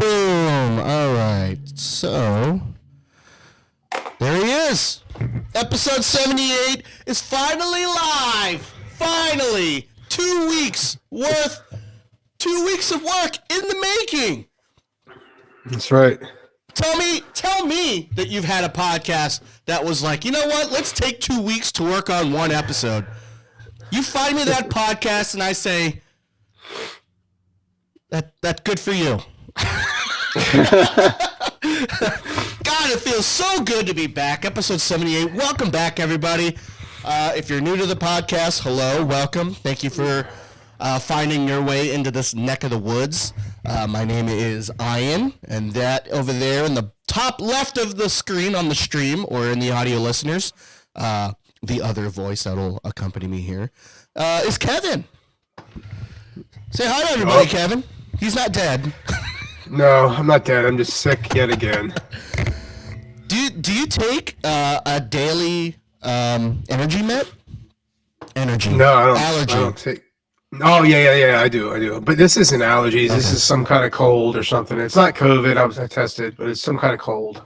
Boom. All right. So, there he is. Episode 78 is finally live. Finally. 2 weeks worth. 2 weeks of work in the making. That's right. Tell me that you've had a podcast that was like, you know what? Let's take 2 weeks to work on one episode. You find me that podcast and I say, that's good for you. God, it feels so good to be back. Episode 78. Welcome back, everybody. If you're new to the podcast, hello, welcome. Thank you for finding your way into this neck of the woods. My name is Ian, and that over there in the top left of the screen on the stream or in the audio listeners, the other voice that'll accompany me here, is Kevin. Say hi to everybody, Kevin. He's not dead. No, I'm not dead. I'm just sick yet again. Do you take a daily energy med? Energy. No, I don't. Allergy. I don't take. Oh yeah. I do. But this isn't allergies. Okay. This is some kind of cold or something. It's not COVID. I tested, but it's some kind of cold.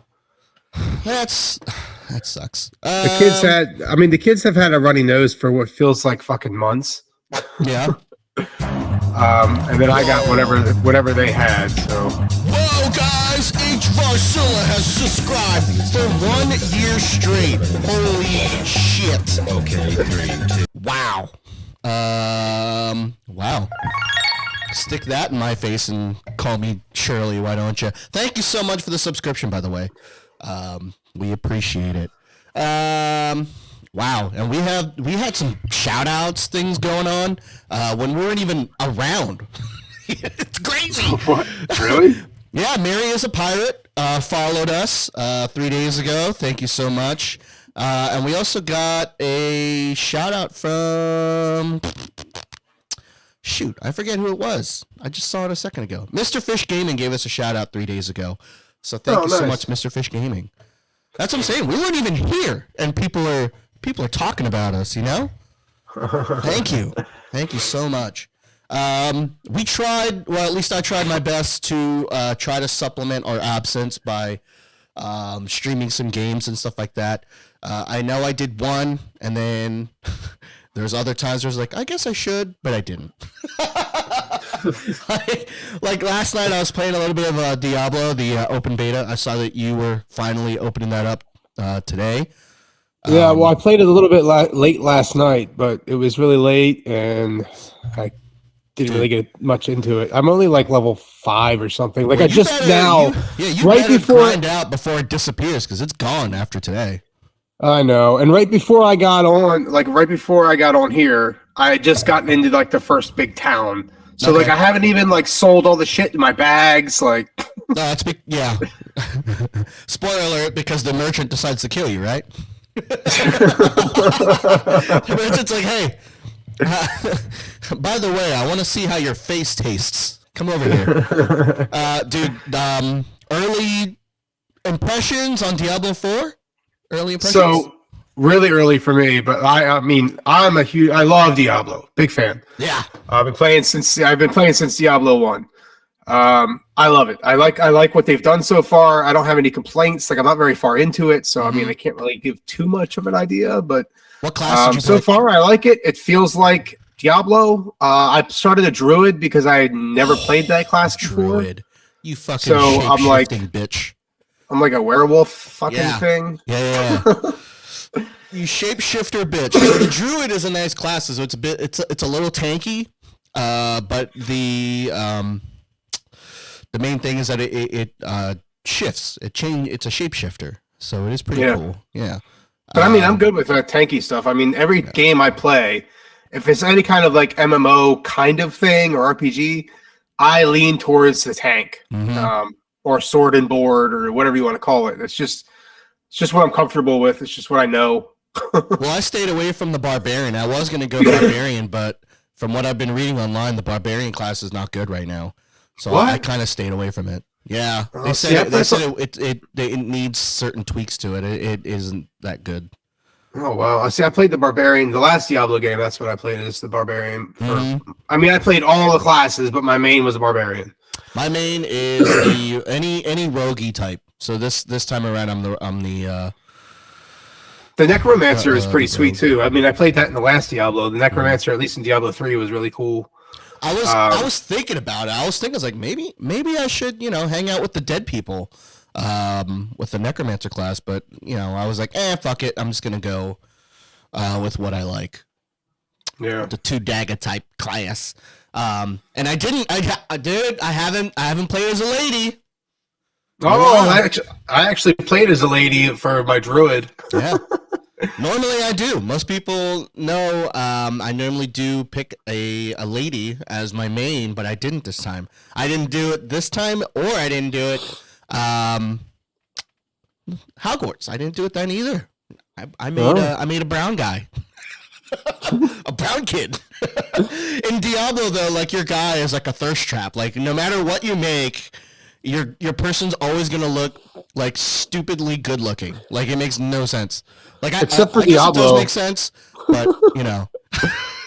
That sucks. The kids have had a runny nose for what feels like fucking months. Yeah. And then I got whatever they had. So. Whoa, guys! H. Varsilla has subscribed for 1 year straight. Holy shit! Okay, 3, 2. Wow. Wow. Stick that in my face and call me Shirley, why don't you? Thank you so much for the subscription, by the way. We appreciate it. Wow, and we had some shout-outs, things going on when we weren't even around. It's crazy. What? Really? Yeah, Mary is a pirate. Followed us 3 days ago. Thank you so much. And we also got a shout-out from... Shoot, I forget who it was. I just saw it a second ago. Mr. Fish Gaming gave us a shout-out 3 days ago. So thank you so much, Mr. Fish Gaming. That's what I'm saying. We weren't even here, and people are talking about us, you know? Thank you. Thank you so much. We tried, well, at least I tried my best to try to supplement our absence by streaming some games and stuff like that. I know I did one, and then there's other times where I was like, I guess I should, but I didn't. like last night, I was playing a little bit of Diablo, the open beta. I saw that you were finally opening that up today. Yeah, well, I played it a little bit late last night, but it was really late, and I didn't really get much into it. I'm only like level 5 or something. Like, well, you right before grind out before it disappears because it's gone after today. I know, and right before I got on here, I had just gotten into like the first big town. So okay. Like I haven't even like sold all the shit in my bags. Like, no, that's big. Yeah. Spoiler alert! Because the merchant decides to kill you, right? The merchant's like, hey, by the way, I want to see how your face tastes. Come over here. Dude, early impressions on Diablo 4? Early impressions? So, really early for me, but I mean, I love Diablo. Big fan. Yeah. I've been playing since Diablo 1. I love it. I like what they've done so far. I don't have any complaints. Like, I'm not very far into it, so I mean, I can't really give too much of an idea. But what class did you so far, I like it. It feels like Diablo. I started a druid because I had never played that class before. Druid, you fucking bitch. I'm like a werewolf fucking thing. Yeah. You shapeshifter bitch. So the druid is a nice class. So it's a little tanky, but the main thing is that it shifts. It's a shapeshifter, so it is pretty cool. Yeah. But I mean, I'm good with tanky stuff. I mean, every game I play, if it's any kind of like MMO kind of thing or RPG, I lean towards the tank, or sword and board or whatever you want to call it. It's just what I'm comfortable with. It's just what I know. Well, I stayed away from the barbarian. I was going to go barbarian, but from what I've been reading online, the barbarian class is not good right now. So I kind of stayed away from it. Yeah, they said it needs certain tweaks to it. It isn't that good. Oh wow! I played the barbarian. The last Diablo game, that's what I played. Is the barbarian. I mean, I played all the classes, but my main was the barbarian. My main is the any roguey type. So this time around, The Necromancer is pretty the sweet rogue. too. I mean, I played that in the last Diablo. The Necromancer, at least in Diablo 3, was really cool. I was thinking about it. I was like, maybe I should, hang out with the dead people, with the Necromancer class. But I was like, fuck it. I'm just gonna go, with what I like. Yeah, the 2 dagger type class. And I didn't. I haven't played as a lady. Oh, I actually played as a lady for my druid. Yeah. Normally I do. Most people know I normally do pick a lady as my main, but I didn't this time. I didn't do it this time, or I didn't do it Hogwarts. I didn't do it then either. I made a brown guy. A brown kid. In Diablo though, like your guy is like a thirst trap. Like no matter what you make, your person's always gonna look like stupidly good looking. Like it makes no sense. Like Except for I guess Diablo, it does make sense, but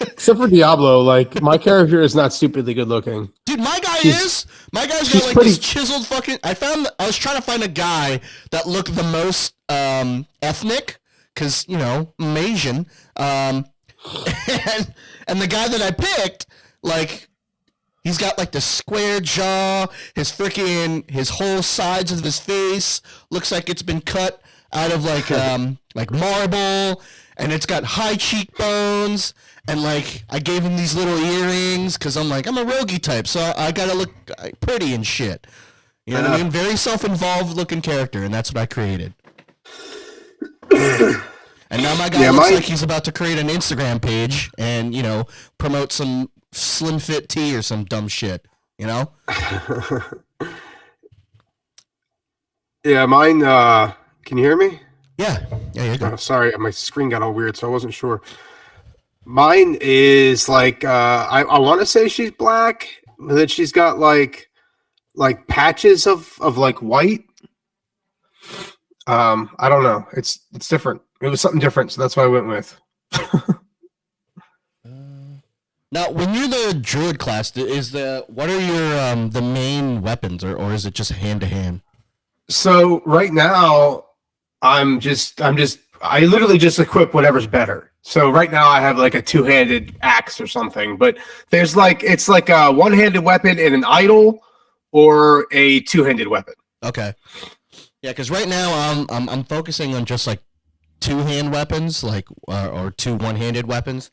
except for Diablo, like my character is not stupidly good looking. Dude, my guy's got like this chiseled fucking. I was trying to find a guy that looked the most ethnic, because I'm Asian. And the guy that I picked, like, he's got like the square jaw, his whole sides of his face looks like it's been cut out of like marble, and it's got high cheekbones, and like I gave him these little earrings because I'm a roguey type, so I gotta look pretty and shit. You know what I mean? Very self-involved looking character, and that's what I created. And now my guy looks like he's about to create an Instagram page and, promote some Slim Fit tea or some dumb shit, Yeah, mine, can you hear me? Yeah, you're good. Oh, sorry, my screen got all weird, so I wasn't sure. Mine is like, I want to say she's black, but then she's got like patches of like white. I don't know. It's different. It was something different, so that's what I went with. Now, when you're the druid class, what are your the main weapons, or is it just hand to hand? So right now, I literally just equip whatever's better. So right now I have like a 2-handed axe or something, but there's it's like a 1-handed weapon and an idol, or a 2-handed weapon. Okay. Yeah, because right now I'm focusing on just like 2-hand weapons, like or 2 1-handed weapons.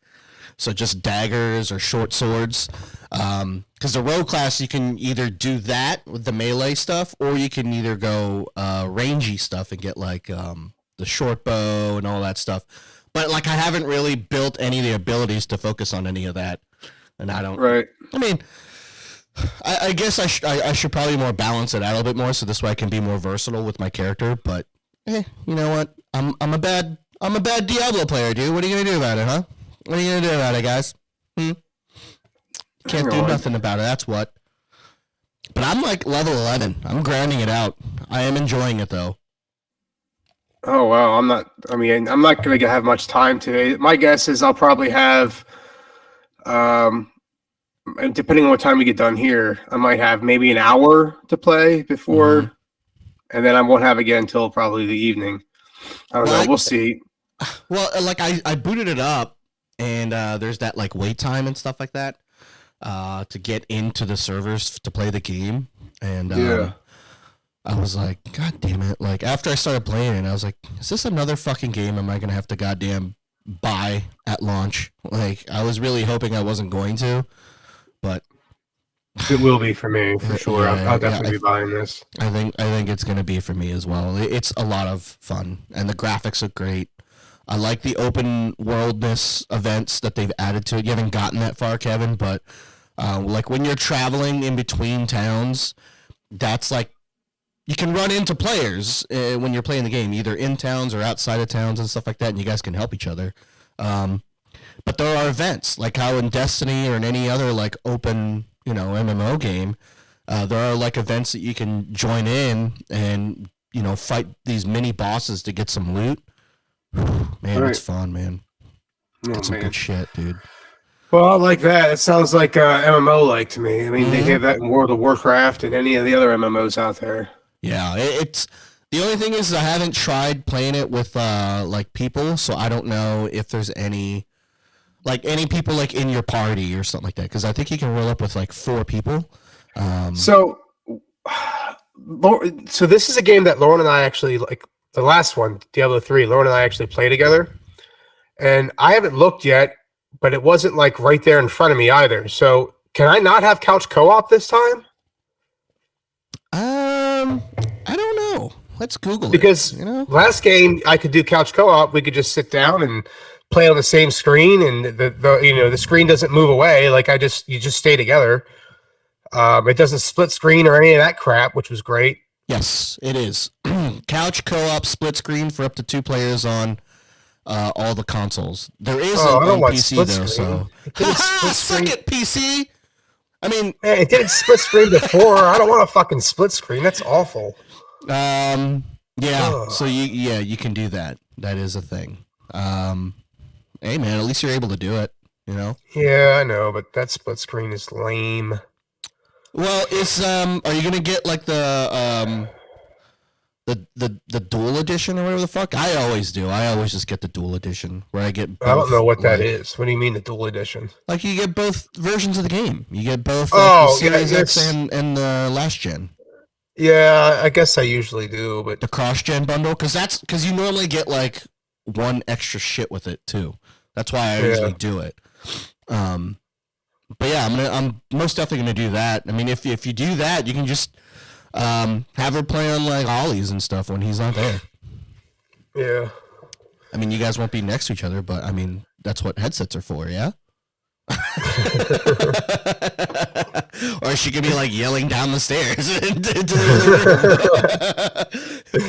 So just daggers or short swords. Because the rogue class, you can either do that with the melee stuff, or you can either go rangy stuff and get like the short bow and all that stuff. But like I haven't really built any of the abilities to focus on any of that, and I don't. Right. I mean, I guess I should probably more balance it out a little bit more, so this way I can be more versatile with my character. But you know what? I'm a bad Diablo player, dude. What are you gonna do about it, huh? What are you gonna do about it, guys? Can't do nothing about it. That's what. But I'm like level 11. I'm grinding it out. I am enjoying it though. Oh wow, I'm not gonna have much time today. My guess is I'll probably have, and depending on what time we get done here, I might have maybe an hour to play before, and then I won't have again until probably the evening. I don't know. We'll see. Well, like I booted it up, and there's that like wait time and stuff like that to get into the servers to play the game, and I was like, God damn it! Like after I started playing it, I was like, is this another fucking game? Am I gonna have to goddamn buy at launch? Like I was really hoping I wasn't going to, but it will be for me for sure. Yeah, I'll definitely be buying this. I think it's gonna be for me as well. It's a lot of fun, and the graphics look great. I like the open worldness events that they've added to it. You haven't gotten that far, Kevin, but like when you're traveling in between towns, that's like you can run into players when you're playing the game, either in towns or outside of towns and stuff like that, and you guys can help each other. But there are events, like how in Destiny or in any other like open, MMO game, there are like events that you can join in and, fight these mini bosses to get some loot. Man, It's fun, man. It's some good shit, dude. Well, like that. It sounds like MMO like to me. I mean, they have that in World of Warcraft and any of the other MMOs out there. Yeah, it's the only thing is I haven't tried playing it with like people, so I don't know if there's any people like in your party or something like that. Because I think you can roll up with like 4 people. So this is a game that Lauren and I actually like. The last one, Diablo 3, Lauren and I actually play together, and I haven't looked yet, but it wasn't like right there in front of me either. So can I not have couch co-op this time? I don't know. Let's Google because it. Because last game I could do couch co-op. We could just sit down and play on the same screen, and the screen doesn't move away. Like you just stay together. It doesn't split screen or any of that crap, which was great. Yes, it is. Couch co-op split screen for up to 2 players on all the consoles. There is on PC though, so suck it, PC. I mean, hey, it didn't split screen before. I don't want a fucking split screen. That's awful. Yeah. So you can do that. That is a thing. Hey man, at least you're able to do it. Yeah, I know, but that split screen is lame. Well, are you gonna get like the dual edition or whatever the fuck? I always do. I always just get the dual edition where I get both, I don't know what that is. What do you mean the dual edition? Like you get both versions of the game. You get both the Series X and the last gen. Yeah, I guess I usually do, but the cross-gen bundle, because you normally get like 1 extra shit with it too. That's why I usually do it. But yeah, I'm most definitely gonna do that. I mean, if you do that, you can just have her play on like ollies and stuff when he's not there. Yeah. I mean, you guys won't be next to each other, but I mean, that's what headsets are for, yeah. Or is she gonna be like yelling down the stairs into the room?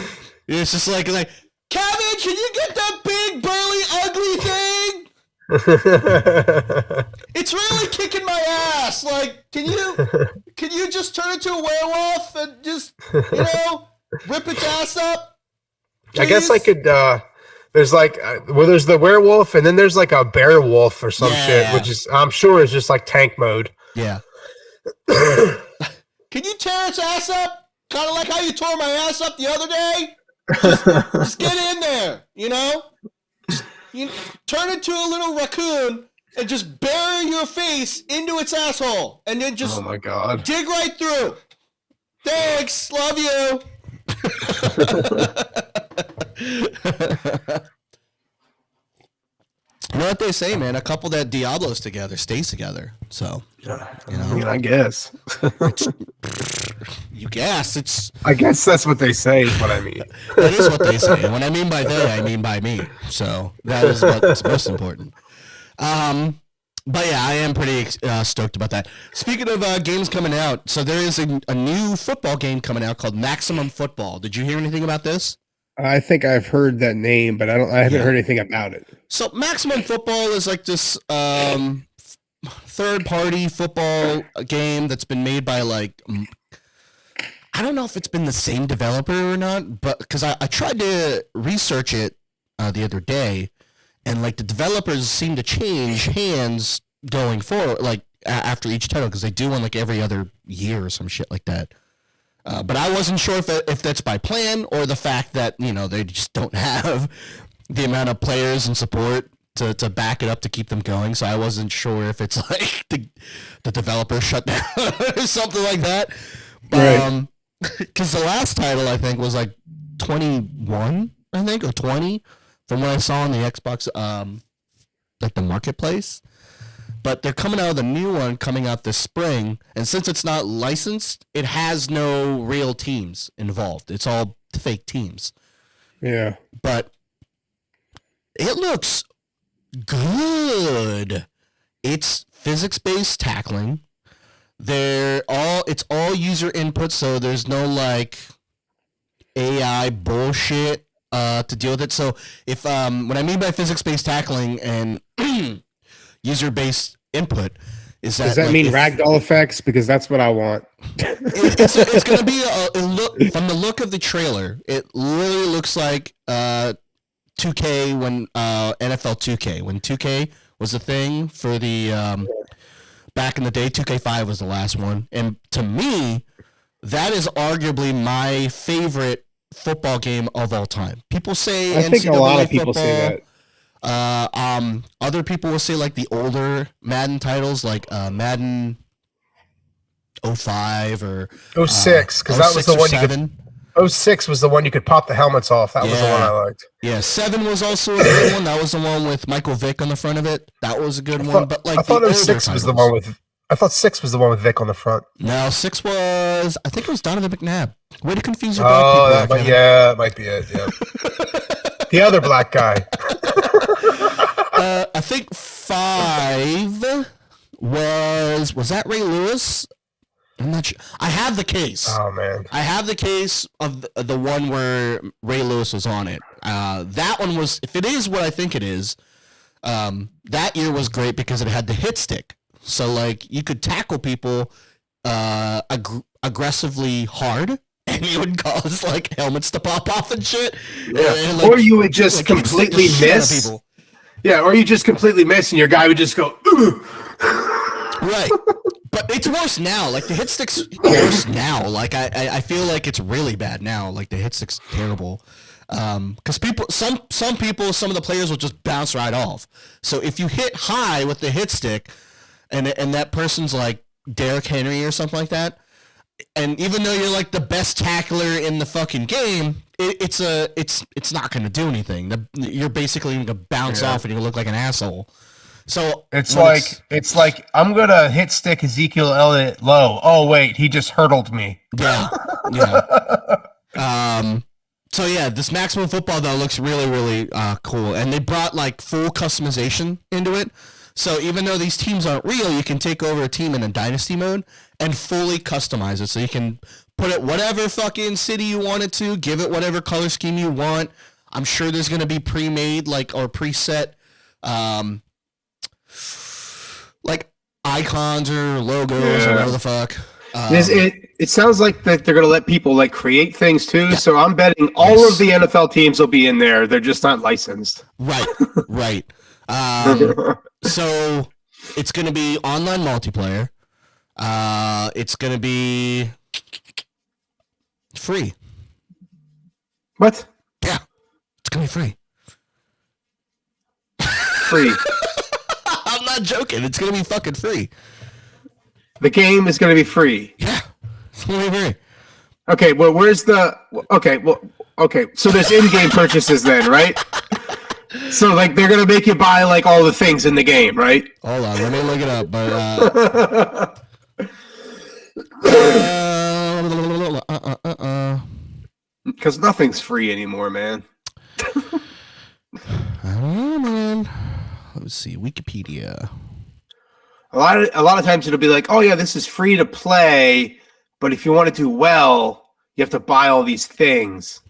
It's just like Kevin, can you get that big burly ugly thing? It's really kicking my ass. Like, can you just turn into a werewolf and just rip its ass up? Please? I guess I could. There's there's the werewolf, and then there's like a bear wolf or some shit, which is I'm sure is just like tank mode. Yeah. Can you tear its ass up? Kind of like how you tore my ass up the other day. Just get in there, You turn into a little raccoon and just bury your face into its asshole, and then just oh my god, dig right through. Thanks, love you. You know what they say, man? A couple that Diablos together stays together. So, I mean, I guess. You guess. I guess that's what they say is what I mean. That is what they say. And when I mean by they, I mean by me. So that is what's most important. But yeah, I am pretty stoked about that. Speaking of games coming out, so there is a new football game coming out called Maximum Football. Did you hear anything about this? I think I've heard that name, but I haven't heard anything about it. So Maximum Football is like this third-party football game that's been made by like I don't know if it's been the same developer or not, but because I tried to research it the other day, and like the developers seem to change hands going forward, like after each title, because they do one like every other year or some shit like that. But I wasn't sure if that's by plan or the fact that they just don't have the amount of players and support to back it up to keep them going. So I wasn't sure if it's like the developer shut down or something like that. Right. Because the last title I think was like 21, I think, or 20, from what I saw on the Xbox, like the marketplace. But they're coming out with a new one coming out this spring, and since it's not licensed, it has no real teams involved. It's all fake teams. Yeah. But it looks good. It's physics-based tackling. It's all user input, so there's no like AI bullshit to deal with it. So if when I mean by physics-based tackling and user-based input, is that does that like, mean ragdoll effects? Because that's what I want. It's going to be a look from the look of the trailer. It literally looks like 2K when NFL 2K when 2K was a thing for the back in the day. 2K5 was the last one, and to me, that is arguably my favorite football game of all time. People say I think NCAA a lot of football, people say that. other people will say like the older Madden titles, like Madden 05 or 06, because that was the one 07. you could. 06 was the one you could pop the helmets off. That was the one I liked. Yeah, 7 was also a good one. That was the one with Michael Vick on the front of it. That was a good one. But like I thought the 06 was the one with. I thought 6 was the one with Vic on the front. No, 6 was. I think it was Donovan McNabb. Way to confuse your dog people. That might be it. Yeah, the other black guy. I think 5 was that Ray Lewis? I'm not sure. I have the case. Oh man, I have the case of the one where Ray Lewis was on it. That one was, if it is what I think it is, that year was great because it had the hit stick. So like you could tackle people aggressively hard, and you would cause like helmets to pop off and shit. Yeah. And, like, or you would just completely miss. Yeah, or you just completely miss, and your guy would just go. Right. But it's worse now. Like the hit stick's worse now. Like I feel like it's really bad now. Like the hit stick's terrible. Because some of the players will just bounce right off. So if you hit high with the hit stick, and that person's like Derrick Henry or something like that, and even though you're like the best tackler in the fucking game, it's not going to do anything. You're basically going to bounce off and you look like an asshole. So it's like I'm gonna hit stick Ezekiel Elliott low. Oh wait, he just hurdled me. Yeah. So yeah, this Maximum Football though looks really, really cool, and they brought like full customization into it. So even though these teams aren't real, you can take over a team in a dynasty mode and fully customize it. So you can put it whatever fucking city you want it to, give it whatever color scheme you want. I'm sure there's gonna be pre-made or preset. Like icons or logos or whatever the fuck. It sounds like that they're gonna let people like create things too. Yeah. So I'm betting all of the NFL teams will be in there. They're just not licensed. Right. So it's gonna be online multiplayer. It's gonna be free. What? Yeah, it's gonna be free. Free. I'm not joking. It's gonna be fucking free. The game is gonna be free. Yeah, it's gonna be free. Okay, well, where's the? Okay. So there's in-game purchases then, right? So like they're gonna make you buy like all the things in the game, right? Hold on, let me look it up. But because nothing's free anymore, man. I don't know, man. Let's see, Wikipedia. A lot of times it'll be like, oh yeah, this is free to play, but if you want to do well, you have to buy all these things.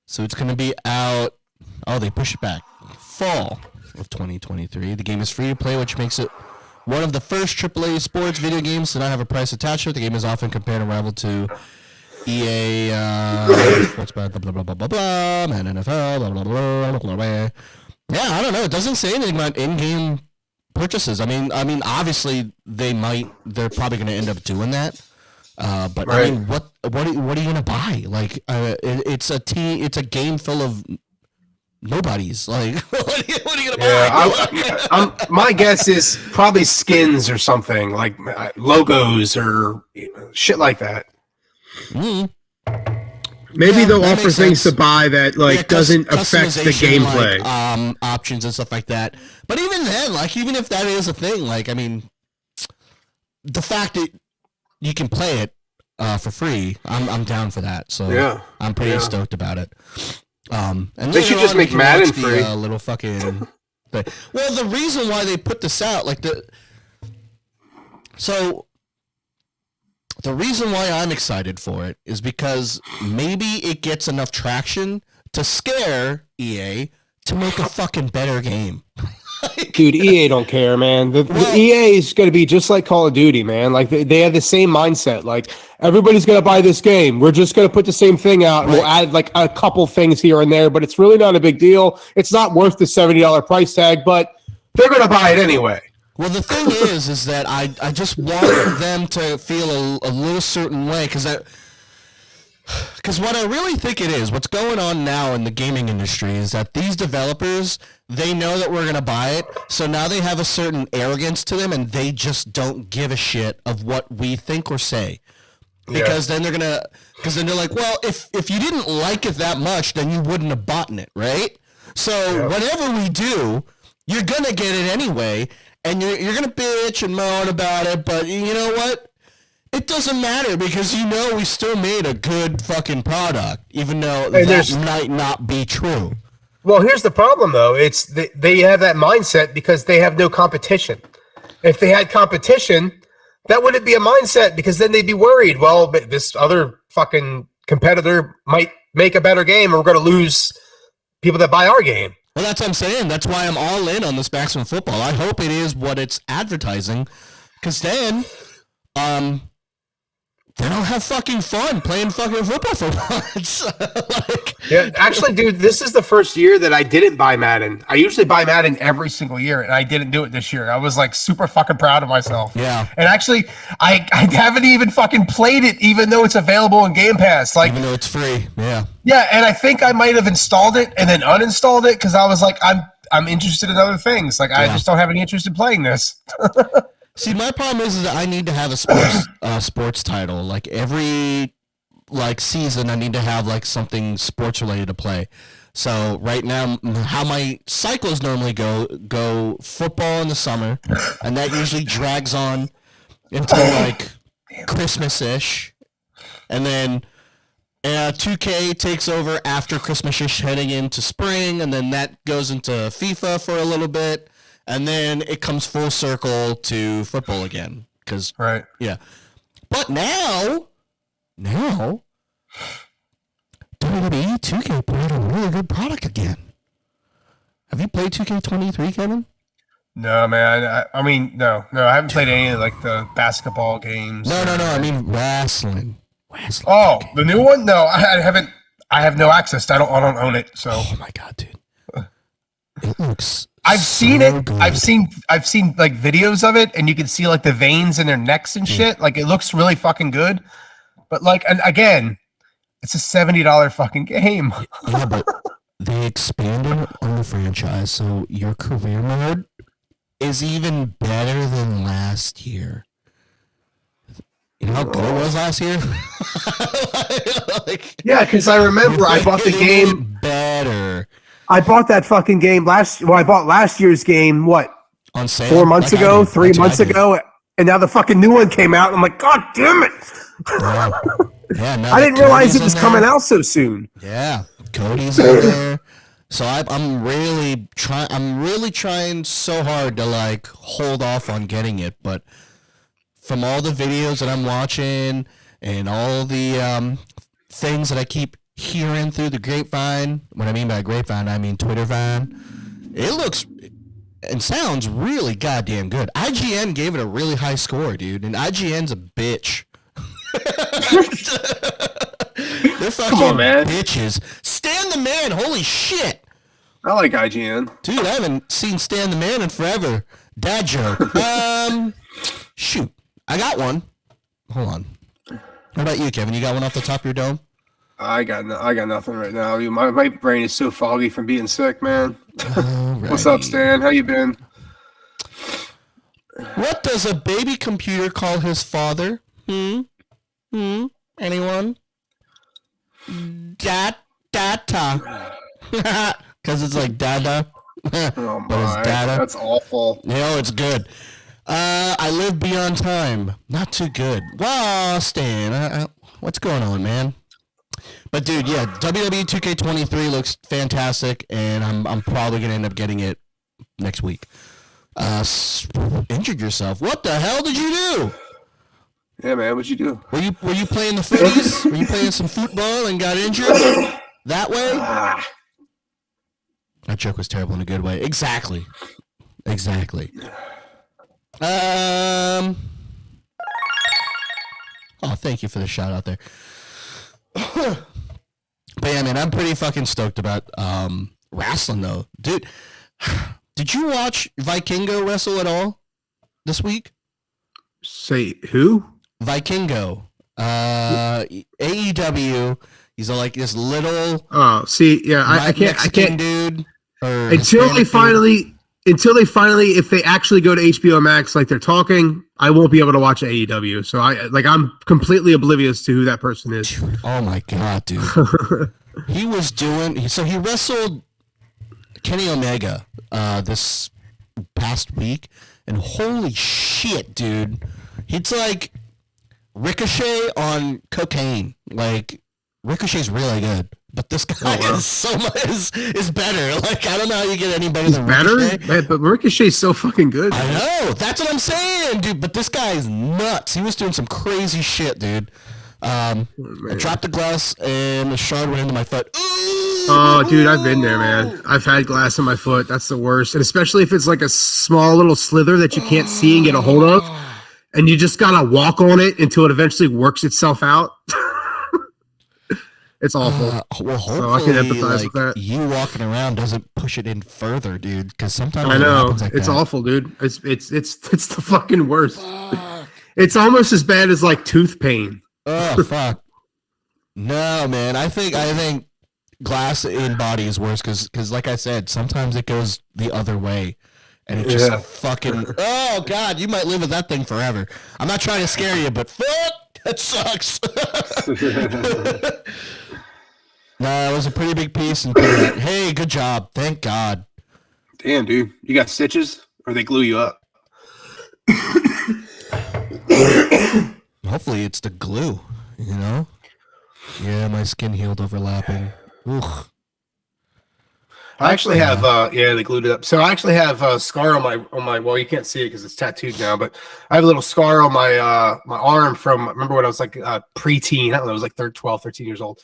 So it's going to be out. Oh, they push it back. Fall of 2023. The game is free to play, which makes it one of the first AAA sports video games to not have a price attached to it. The game is often compared and rivaled to EA, sports, blah, blah, blah, blah, blah, blah, and NFL, blah, blah, blah, blah, blah. Yeah, I don't know. It doesn't say anything about in-game purchases. I mean, obviously they're probably going to end up doing that. But right. I mean, what are you gonna buy? Like, it's a game full of nobodies. Like, what are you gonna buy? My guess is probably skins or something like logos or shit like that. Mm. Maybe they'll offer things to buy that doesn't affect the gameplay, like, options and stuff like that. But even then, like, even if that is a thing, like, I mean, the fact that you can play it for free, I'm down for that. So yeah, I'm pretty stoked about it. And they should just make Madden free. Little fucking. Well, the reason why they put this out, the reason why I'm excited for it is because maybe it gets enough traction to scare EA to make a fucking better game. Dude, EA don't care, man. The EA is going to be just like Call of Duty, man. Like they have the same mindset. Like everybody's going to buy this game. We're just going to put the same thing out, and we'll add like a couple things here and there. But it's really not a big deal. It's not worth the $70 price tag, but they're going to buy it anyway. Well, the thing is that I just want them to feel a little certain way because what I really think it is, what's going on now in the gaming industry is that these developers, they know that we're going to buy it, so now they have a certain arrogance to them, and they just don't give a shit of what we think or say. Because then they're like, well, if you didn't like it that much, then you wouldn't have bought it, right? So whatever we do, you're going to get it anyway, and you're going to bitch and moan about it, but you know what? It doesn't matter because we still made a good fucking product, even though that might not be true. Well, here's the problem, though. It's they have that mindset because they have no competition. If they had competition, that wouldn't be a mindset because then they'd be worried. Well, this other fucking competitor might make a better game, and we're going to lose people that buy our game. Well, that's what I'm saying. That's why I'm all in on this Maximum Football. I hope it is what it's advertising, because then, they don't have fucking fun playing fucking football for once. Actually, dude, this is the first year that I didn't buy Madden. I usually buy Madden every single year, and I didn't do it this year. I was like super fucking proud of myself. Yeah. And actually, I haven't even fucking played it, even though it's available in Game Pass. Like, even though it's free. Yeah. Yeah, and I think I might have installed it and then uninstalled it because I was like, I'm interested in other things. Like, I just don't have any interest in playing this. See, my problem is that I need to have a sports title. Like every season, I need to have like something sports related to play. So right now, how my cycles normally go football in the summer, and that usually drags on until like Christmas-ish, and then 2K takes over after Christmas-ish, heading into spring, and then that goes into FIFA for a little bit. And then it comes full circle to football again. Yeah. But now, WWE 2K put out a really good product again. Have you played 2K23, Kevin? No, man. I mean, no. I haven't played any of like the basketball games. No. I mean wrestling. Oh, the new one? No, I haven't. I have no access. I don't own it. So. Oh my god, dude! It looks. I've seen it. Good. I've seen like videos of it, and you can see like the veins in their necks and shit. Like it looks really fucking good. But like, and again, it's a $70 fucking game. Yeah, but they expanded on the franchise, so your career mode is even better than last year. You know how good it was last year? Yeah, because I remember I bought the game better. I bought that fucking game I bought last year's game, what? On sale? 4 months ago, 3 months ago, and now the fucking new one came out, and I'm like, God damn it! Yeah, I didn't realize it was coming out so soon. Yeah, Cody's in there. So I'm really trying so hard to like hold off on getting it, but from all the videos that I'm watching and all the things that I keep hearing through the grapevine. What I mean by grapevine, I mean Twitter vine. It looks and sounds really goddamn good. IGN gave it a really high score, dude, and IGN's a bitch. They're fucking bitches. Stan the Man, holy shit. I like IGN. Dude, I haven't seen Stan the Man in forever. Dad joke. Shoot. I got one. Hold on. How about you, Kevin? You got one off the top of your dome? I got nothing right now. My brain is so foggy from being sick, man. What's up, Stan? How you been? What does a baby computer call his father? Anyone? Data. Because it's like dada. Oh my, but it's data. That's awful. No, it's good. I live beyond time. Not too good. Wow, Stan. What's going on, man? But dude, yeah, WWE 2K23 looks fantastic, and I'm probably gonna end up getting it next week. Injured yourself? What the hell did you do? Yeah, man, what'd you do? Were you playing the footies? Were you playing some football and got injured that way? That joke was terrible in a good way. Exactly. Exactly. Oh, thank you for the shout out there. But yeah, man, I'm pretty fucking stoked about wrestling though, dude. Did you watch Vikingo wrestle at all this week? Say who? Vikingo, AEW. He's like this little. Oh, see, yeah, I can't, dude. Until they finally, if they actually go to HBO Max like they're talking, I won't be able to watch AEW. So I'm completely oblivious to who that person is. Dude, oh my god, dude. He wrestled Kenny Omega this past week, and holy shit, dude. It's like Ricochet on cocaine. Like, Ricochet's really good, but this guy is better. Like, I don't know how you get any better than Ricochet. Man, but Ricochet's so fucking good. I know. That's what I'm saying, dude. But this guy is nuts. He was doing some crazy shit, dude. I dropped the glass and the shard went into my foot. Ooh! Oh, dude, I've been there, man. I've had glass in my foot. That's the worst. And especially if it's like a small little slither that you can't see and get a hold of. And you just gotta walk on it until it eventually works itself out. It's awful. Well, hopefully, so I can empathize with that. You walking around doesn't push it in further, dude. Because sometimes I know it's awful, dude. It's the fucking worst. It's almost as bad as like tooth pain. Oh fuck! No, man. I think glass in body is worse because, like I said, sometimes it goes the other way, and it just fucking. Oh god, you might live with that thing forever. I'm not trying to scare you, but fuck, that sucks. No, it was a pretty big piece, and hey, good job, thank God. Damn, dude, you got stitches, or they glue you up? Hopefully, it's the glue. You know? Yeah, my skin healed overlapping. Ugh. I actually have they glued it up. So I actually have a scar on my well, you can't see it because it's tattooed now, but I have a little scar on my my arm from, remember when I was like preteen. I don't know, I was like 12, 13 years old.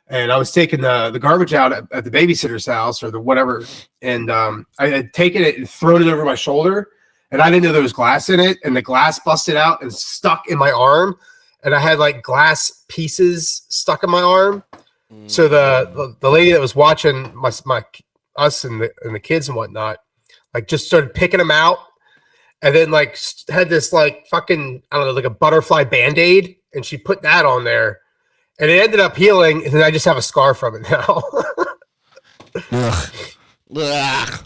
And I was taking the garbage out at the babysitter's house or the whatever, and I had taken it and thrown it over my shoulder, and I didn't know there was glass in it, and the glass busted out and stuck in my arm, and I had like glass pieces stuck in my arm. So the lady that was watching us and the kids and whatnot, like just started picking them out, and then like had this like fucking, I don't know, like a butterfly Band-Aid, and she put that on there. And it ended up healing, and then I just have a scar from it now. Ugh. I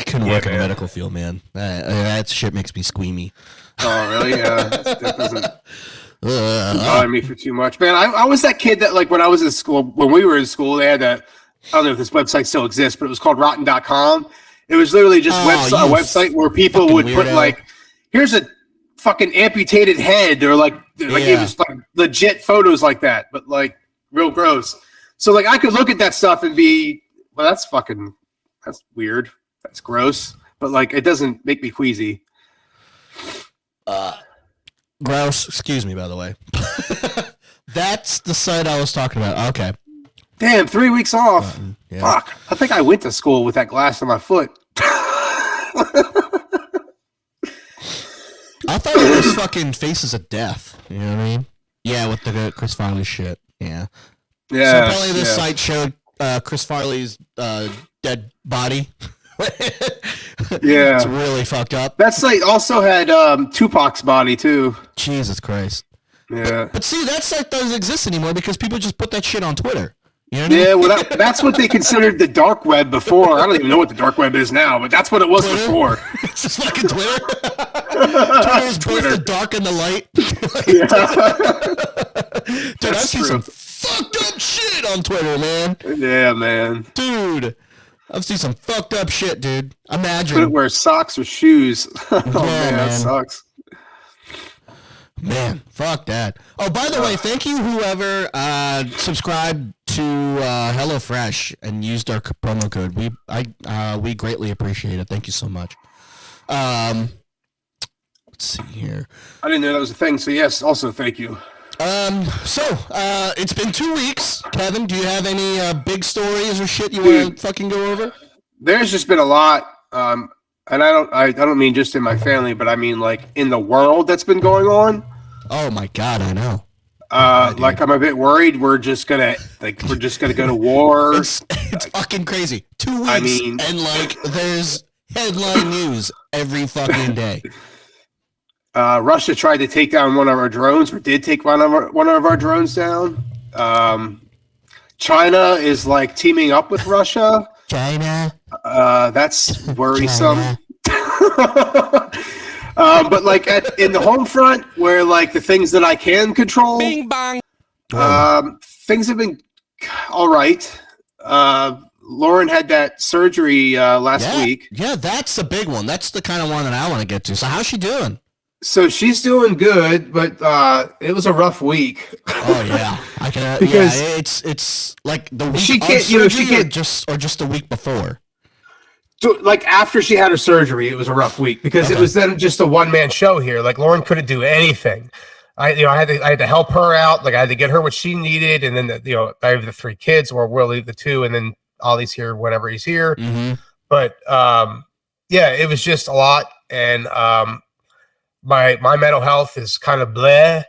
couldn't work in the medical field, man. That shit makes me squeamy. Oh, really? Yeah. That doesn't bother me for too much. Man, I was that kid that, like, when I was in school, when we were in school, they had that, I don't know if this website still exists, but it was called Rotten.com. It was literally just a website where people would put, like, here's a fucking amputated head, or like it was like legit photos like that, but like real gross. So like I could look at that stuff and be, well, that's weird, that's gross, but like it doesn't make me queasy. Gross. Excuse me, by the way. That's the site I was talking about. Okay. Damn, 3 weeks off. Fuck. I think I went to school with that glass on my foot. I thought it was fucking Faces of Death. You know what I mean? Yeah, with the Chris Farley shit. Yeah. Yeah. So apparently this site showed Chris Farley's dead body. Yeah. It's really fucked up. That site also had Tupac's body too. Jesus Christ. Yeah. But see, that site doesn't exist anymore because people just put that shit on Twitter. You know what I mean? Yeah, well, that's what they considered the dark web before. I don't even know what the dark web is now, but that's what it was before. It's just fucking Twitter. Twitter is both the dark and the light. Dude, I've seen some fucked up shit on Twitter, man. Yeah, man. Dude, I've seen some fucked up shit, dude. Imagine. Couldn't wear socks or shoes. Man, that sucks. Man, fuck that. Oh, by the way, thank you whoever subscribed to HelloFresh and used our promo code. We greatly appreciate it. Thank you so much. Let's see here. I didn't know that was a thing, so yes, also thank you. So it's been 2 weeks. Kevin, do you have any big stories or shit you want to fucking go over? There's just been a lot. And I don't mean just in my family, but I mean like in the world that's been going on. Oh my God, I know. Like I'm a bit worried. We're just gonna go to war. It's fucking crazy. 2 weeks, I mean, and like there's headline news every fucking day. Russia tried to take down one of our drones, or did take one of our drones down. China is like teaming up with Russia. China. That's worrisome. But like in the home front, where like the things that I can control, Bing bong. Things have been all right. Lauren had that surgery last week. Yeah, that's the big one. That's the kind of one that I want to get to. So how's she doing? So she's doing good, but it was a rough week. Oh yeah, I can because it's like the week she can't just the week before. So, like after she had her surgery, it was a rough week because it was then just a one-man show here. Like Lauren couldn't do anything. I had to help her out. Like I had to get her what she needed, and then I have the 3 kids, or we'll leave the 2, and then Ollie's here whenever he's here. Mm-hmm. But yeah, it was just a lot, and my mental health is kind of bleh,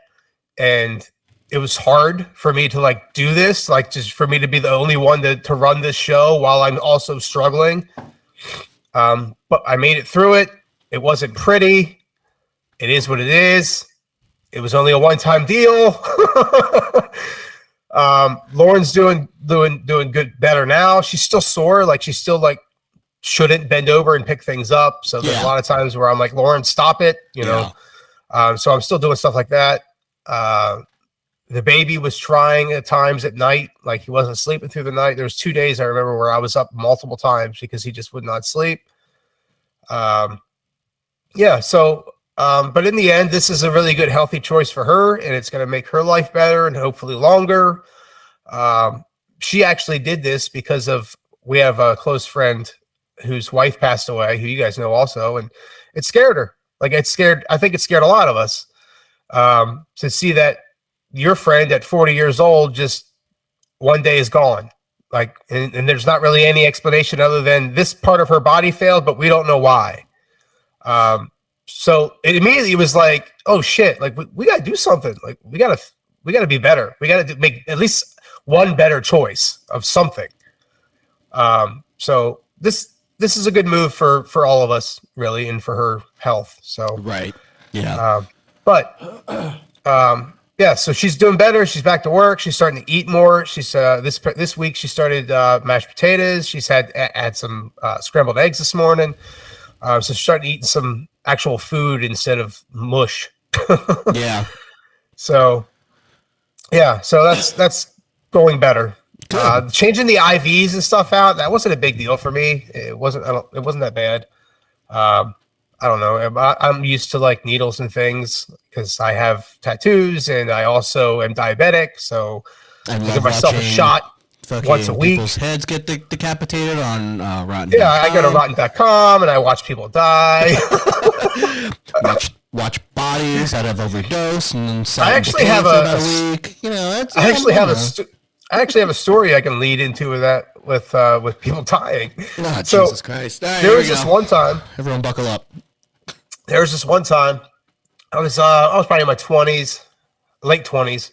and it was hard for me to like do this, like just for me to be the only one to run this show while I'm also struggling. But I made it through it. It wasn't pretty. It is what it is. It was only a one-time deal. Lauren's doing good, better now. She's still sore. Like she's still like shouldn't bend over and pick things up. So there's a lot of times where I'm like, Lauren, stop it. So I'm still doing stuff like that. The baby was trying at times at night, like he wasn't sleeping through the night. There was 2 days I remember where I was up multiple times because he just would not sleep. But in the end, this is a really good, healthy choice for her, and it's going to make her life better and hopefully longer. She actually did this because we have a close friend whose wife passed away, who you guys know also, and it scared her. I think it scared a lot of us to see that your friend at 40 years old just one day is gone. Like, and there's not really any explanation other than this part of her body failed, but we don't know why. So it immediately was like, oh shit, like we got to do something. Like we got to be better. We got to make at least one better choice of something. So this is a good move for all of us really, and for her health. So, right. Yeah. Yeah, so she's doing better. She's back to work. She's starting to eat more. She's this week she started mashed potatoes. She's had some scrambled eggs this morning. So she's starting to eat some actual food instead of mush. Yeah. So that's going better. Changing the IVs and stuff out, that wasn't a big deal for me. It wasn't that bad. I don't know. I'm used to like needles and things because I have tattoos and I also am diabetic. So I give myself a shot once a week. People's heads get decapitated on Rotten. Yeah, I go to Rotten.com and I watch people die. watch bodies that have overdosed and then I actually have a week. I actually have a story I can lead into with that with people dying. Oh, so Jesus Christ! There was this one time. Everyone, buckle up. There was this one time. I was probably in my 20s, late 20s.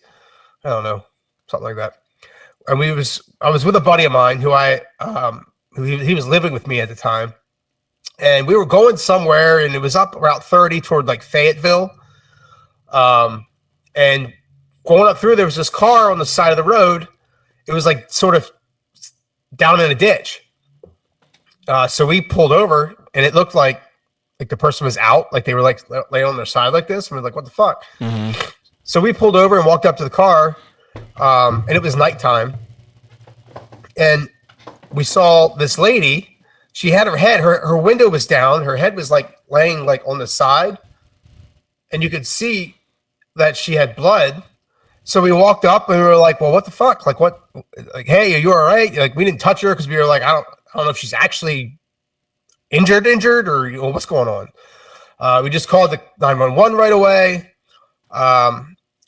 I don't know, something like that. And I was with a buddy of mine who he was living with me at the time, and we were going somewhere, and it was up Route 30 toward like Fayetteville. And going up through, there was this car on the side of the road. It was like sort of down in a ditch. So we pulled over, and it looked like the person was out, like they were like laying on their side like this. And we're like, what the fuck? Mm-hmm. So we pulled over and walked up to the car, and it was nighttime. And we saw this lady. She had her window was down. Her head was like laying like on the side, and you could see that she had blood. So we walked up and we were like, well, what the fuck? Like, what? Like, hey, are you all right? Like, we didn't touch her because we were like, I don't know if she's actually injured or what's going on. We just called the 911 right away.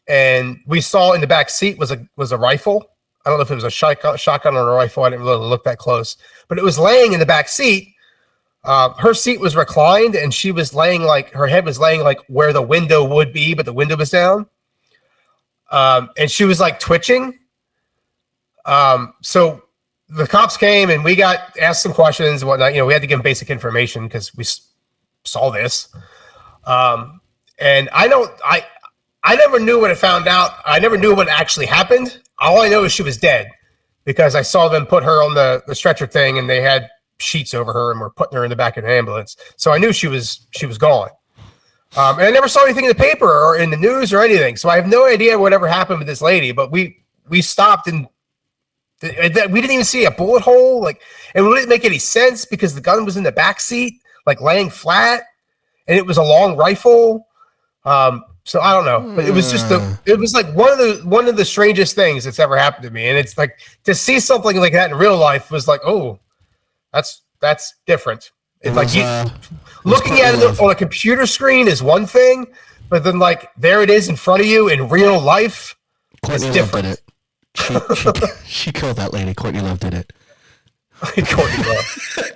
And we saw in the back seat was a rifle. I don't know if it was a shotgun or a rifle. I didn't really look that close, but it was laying in the back seat. Her seat was reclined, and she was laying her head was laying where the window would be, but the window was down. And she was twitching. So the cops came and we got asked some questions and whatnot. We had to give them basic information because we saw this. And I never knew when I found out. I never knew what actually happened. All I know is she was dead because I saw them put her on the stretcher thing and they had sheets over her and were putting her in the back of an ambulance. So I knew she was gone. And I never saw anything in the paper or in the news or anything. So I have no idea whatever happened with this lady, but we stopped and we didn't even see a bullet hole. And it didn't make any sense because the gun was in the back seat, laying flat, and it was a long rifle. So I don't know, but it was just one of the strangest things that's ever happened to me. And it's to see something like that in real life was oh, that's different. It's looking at it on a computer screen is one thing, but then there it is in front of you in real life. It's different. She killed that lady. Courtney Love did it. Courtney Love.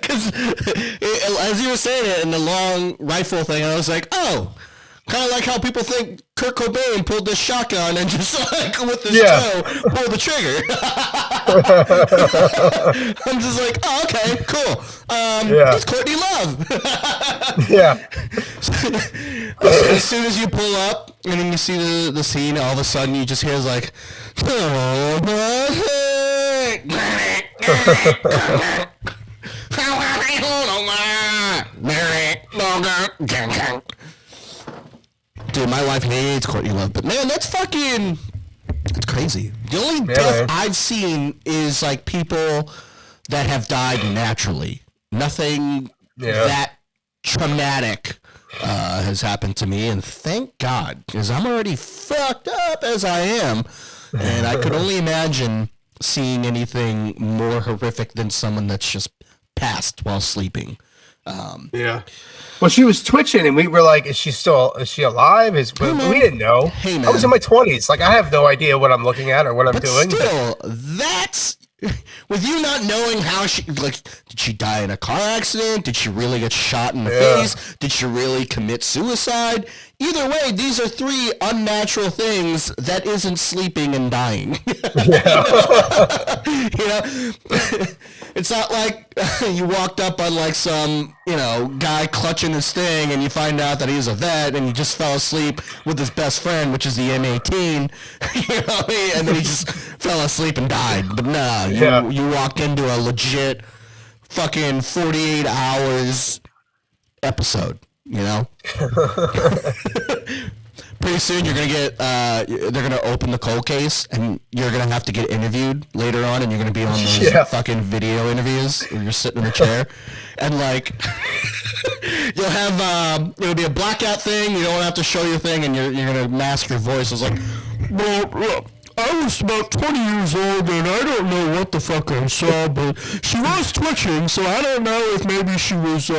Because as you were saying it in the long rifle thing, I was like, oh, kind of like how people think Kurt Cobain pulled this shotgun and just with his toe pulled the trigger. I'm just like, oh, okay, cool. It's Courtney Love. Yeah. As soon as you pull up and then you see the scene, all of a sudden you just hear dude, my wife hates Courtney Love, but man, that's crazy. The only death I've seen is people that have died naturally. Nothing that traumatic has happened to me, and thank God, because I'm already fucked up as I am, and I could only imagine seeing anything more horrific than someone that's just passed while sleeping. Well, she was twitching, and we were like, "Is she alive?" We didn't know. Hey, man. I was in my 20s. I have no idea what I'm looking at or what I'm doing. Still, that's with you not knowing how she did she die in a car accident? Did she really get shot in the face? Did she really commit suicide? Either way, these are three unnatural things that isn't sleeping and dying. It's not like you walked up on some guy clutching his thing and you find out that he's a vet and he just fell asleep with his best friend, which is the M18, and then he just fell asleep and died. But no, you walked into a legit fucking 48 hours episode. Pretty soon you're gonna get they're gonna open the cold case and you're gonna have to get interviewed later on, and you're gonna be on those fucking video interviews where you're sitting in a chair and you'll have it'll be a blackout thing. You don't have to show your thing, and you're gonna mask your voice. It's well, I was about 20 years old and I don't know what the fuck I saw, but she was twitching, so I don't know if maybe she was in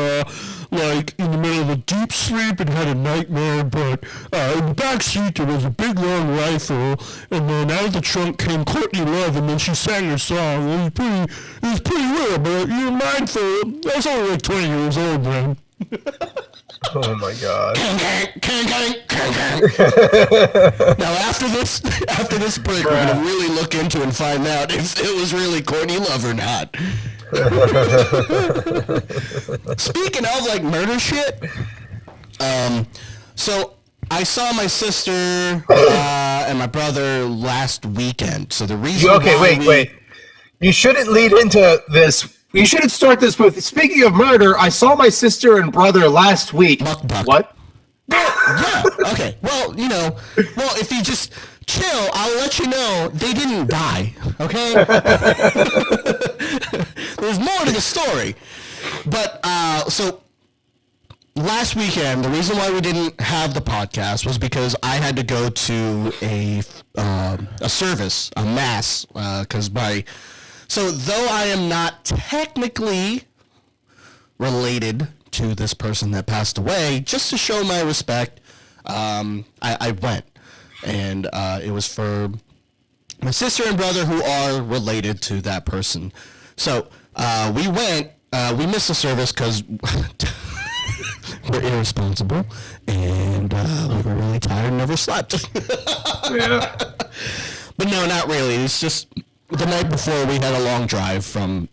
the middle of a deep sleep and had a nightmare, but in the back seat there was a big long rifle, and then out of the trunk came Courtney Love, and then she sang her song. It was pretty weird, but you're mindful. I was only 20 years old then. Oh my God. Now after this break, we're gonna really look into and find out if it was really Courtney Love or not. Speaking of murder shit, so I saw my sister and my brother last weekend. So the reason wait. You shouldn't lead into this. You shouldn't start this with, speaking of murder, I saw my sister and brother last week. Buck. What? Yeah, okay. Well, if you just chill, I'll let you know they didn't die, okay? There's more to the story. But, so, last weekend, the reason why we didn't have the podcast was because I had to go to a service, a mass, so though I am not technically related to this person that passed away, just to show my respect, I went. And it was for my sister and brother who are related to that person. So we went, we missed the service because we're irresponsible and we were really tired and never slept. Yeah. But no, not really. It's just the night before we had a long drive from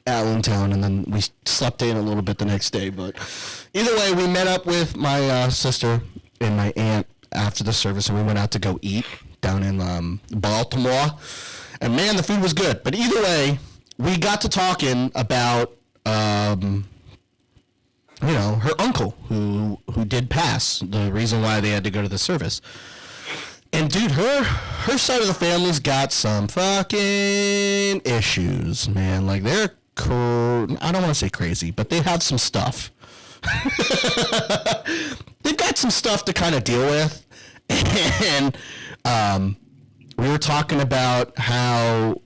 Allentown, and then we slept in a little bit the next day. But either way, we met up with my sister and my aunt after the service, and we went out to go eat down in Baltimore. And man, the food was good. But either way, we got to talking about her uncle who did pass. The reason why they had to go to the service. And dude, her side of the family's got some fucking issues, man. Like they're I don't want to say crazy, but they have some stuff. They've got some stuff to kind of deal with. And we were talking about how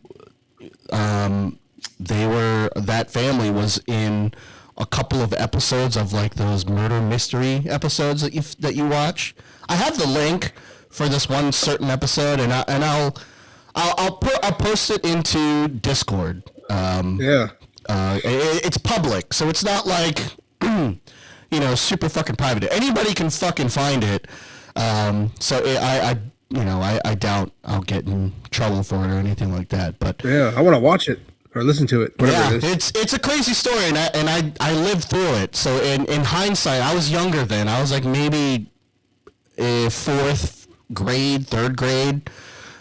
that family was in a couple of episodes of like those murder mystery episodes that you watch. I have the link for this one certain episode, and I'll post it into Discord. It's public, so it's not like super fucking private. Anybody can fucking find it. So I doubt I'll get in trouble for it or anything like that. But yeah, I want to watch it or listen to it. Whatever it is. It's a crazy story, and I lived through it. So in hindsight, I was younger then. I was like maybe fourth grade, third grade,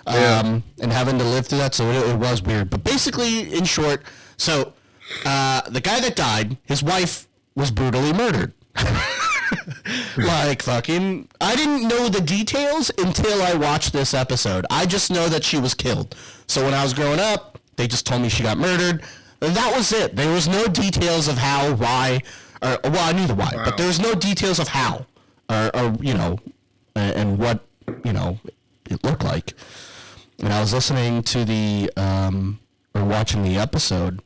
and having to live through that. So it was weird. But basically, in short, so the guy that died, his wife was brutally murdered. Like fucking, I didn't know the details until I watched this episode. I just know that she was killed. So when I was growing up, they just told me she got murdered. And that was it. There was no details of how, why, or well, I knew the why, but there was no details of how, or and what it looked like. And I was listening to or watching the episode,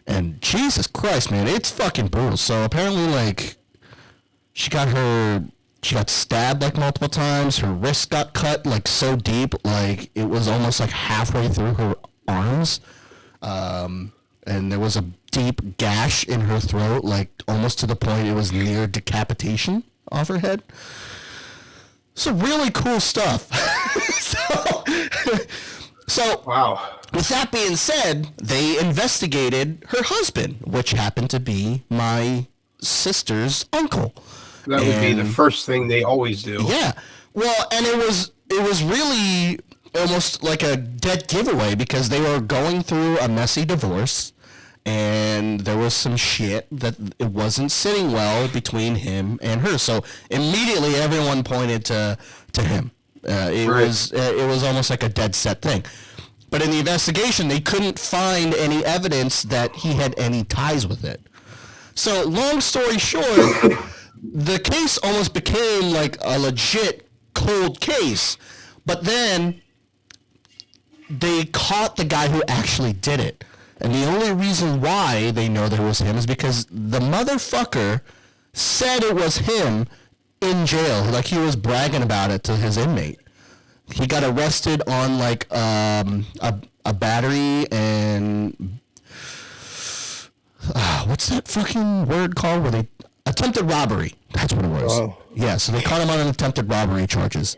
and Jesus Christ, man, it's fucking brutal. So apparently, like, she got stabbed like multiple times. Her wrist got cut like so deep, like it was almost like halfway through her arms. And there was a deep gash in her throat, like almost to the point it was near decapitation off her head. So really cool stuff. So wow. With that being said, they investigated her husband, which happened to be my sister's uncle. That would be the first thing they always do. Yeah. Well, and it was really almost like a dead giveaway because they were going through a messy divorce, and there was some shit that it wasn't sitting well between him and her. So immediately everyone pointed to him. It was almost like a dead set thing. But in the investigation, they couldn't find any evidence that he had any ties with it. So long story short, the case almost became like a legit cold case. But then they caught the guy who actually did it. And the only reason why they know that it was him is because the motherfucker said it was him in jail. Like, he was bragging about it to his inmate. He got arrested on, like, a battery and... what's that fucking word called? Where they... Attempted robbery. That's what it was. Oh. Yeah, so they caught him on attempted robbery charges.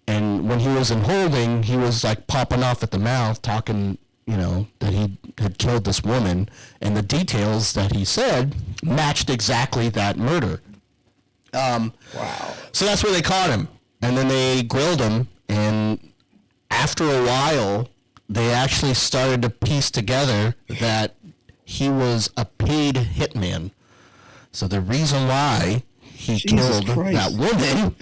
And when he was in holding, he was, like, popping off at the mouth, talking... that he had killed this woman, and the details that he said matched exactly that murder. Wow. So that's where they caught him, and then they grilled him, and after a while, they actually started to piece together that he was a paid hitman. So the reason why he killed that woman,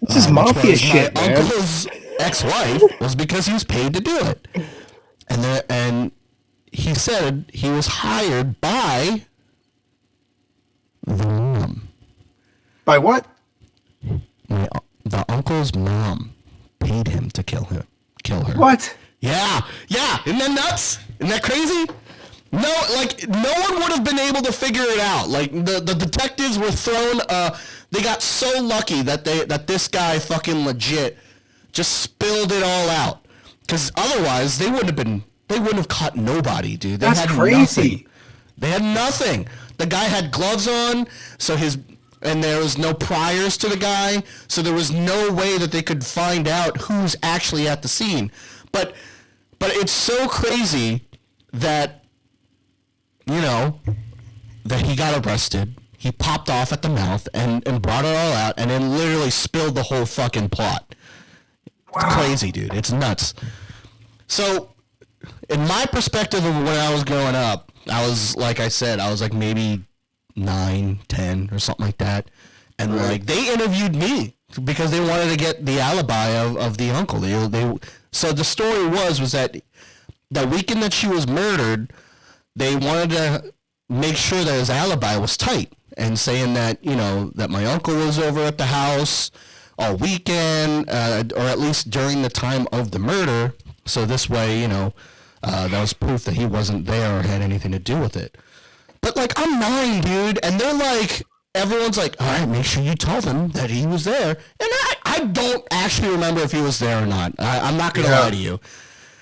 this is mafia shit, my uncle's ex-wife, was because he was paid to do it. And he said he was hired by the mom. By what? The uncle's mom paid him to kill her. What? Yeah. Isn't that nuts? Isn't that crazy? No, like, no one would have been able to figure it out. Like, the detectives were thrown, they got so lucky that this guy fucking legit just spilled it all out. Because otherwise, they wouldn't have caught nobody, dude. They That's had crazy. Nothing. They had nothing. The guy had gloves on, and there was no priors to the guy, so there was no way that they could find out who's actually at the scene. But it's so crazy that, that he got arrested. He popped off at the mouth and brought it all out and then literally spilled the whole fucking plot. Wow. It's crazy, dude. It's nuts. So, in my perspective of when I was growing up, I was, like I said, I was like maybe 9, 10 or something like that. And like they interviewed me because they wanted to get the alibi of the uncle. So the story was that the weekend that she was murdered, they wanted to make sure that his alibi was tight. And saying that, that my uncle was over at the house all weekend, or at least during the time of the murder. So this way, that was proof that he wasn't there or had anything to do with it. But, like, I'm 9, dude, and they're like, everyone's like, all right, make sure you tell them that he was there. And I don't actually remember if he was there or not. I'm not going to lie to you.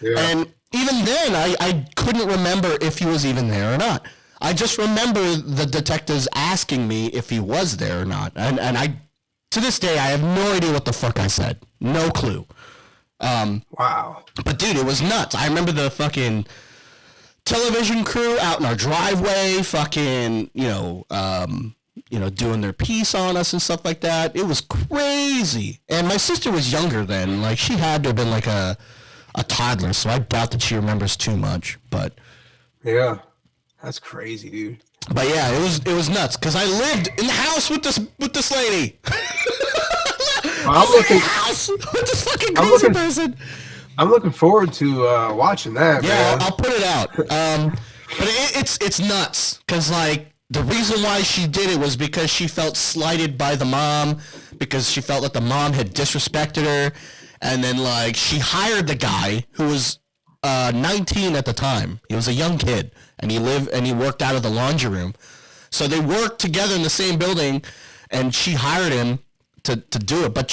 Yeah. And even then, I couldn't remember if he was even there or not. I just remember the detectives asking me if he was there or not. And I, to this day, I have no idea what the fuck I said. No clue. Wow. But, dude, it was nuts. I remember the fucking television crew out in our driveway fucking, doing their piece on us and stuff like that. It was crazy. And my sister was younger then. Like, she had to have been like a toddler, so I doubt that she remembers too much. But yeah. That's crazy, dude. But yeah, it was nuts because I lived in the house with this lady. I'm looking house with this fucking crazy person. I'm looking forward to watching that. Yeah, man. I'll put it out. But it's nuts because like the reason why she did it was because she felt slighted by the mom because she felt that the mom had disrespected her, and then like she hired the guy who was 19 at the time. He was a young kid. And he worked out of the laundry room. So they worked together in the same building, and she hired him to do it. But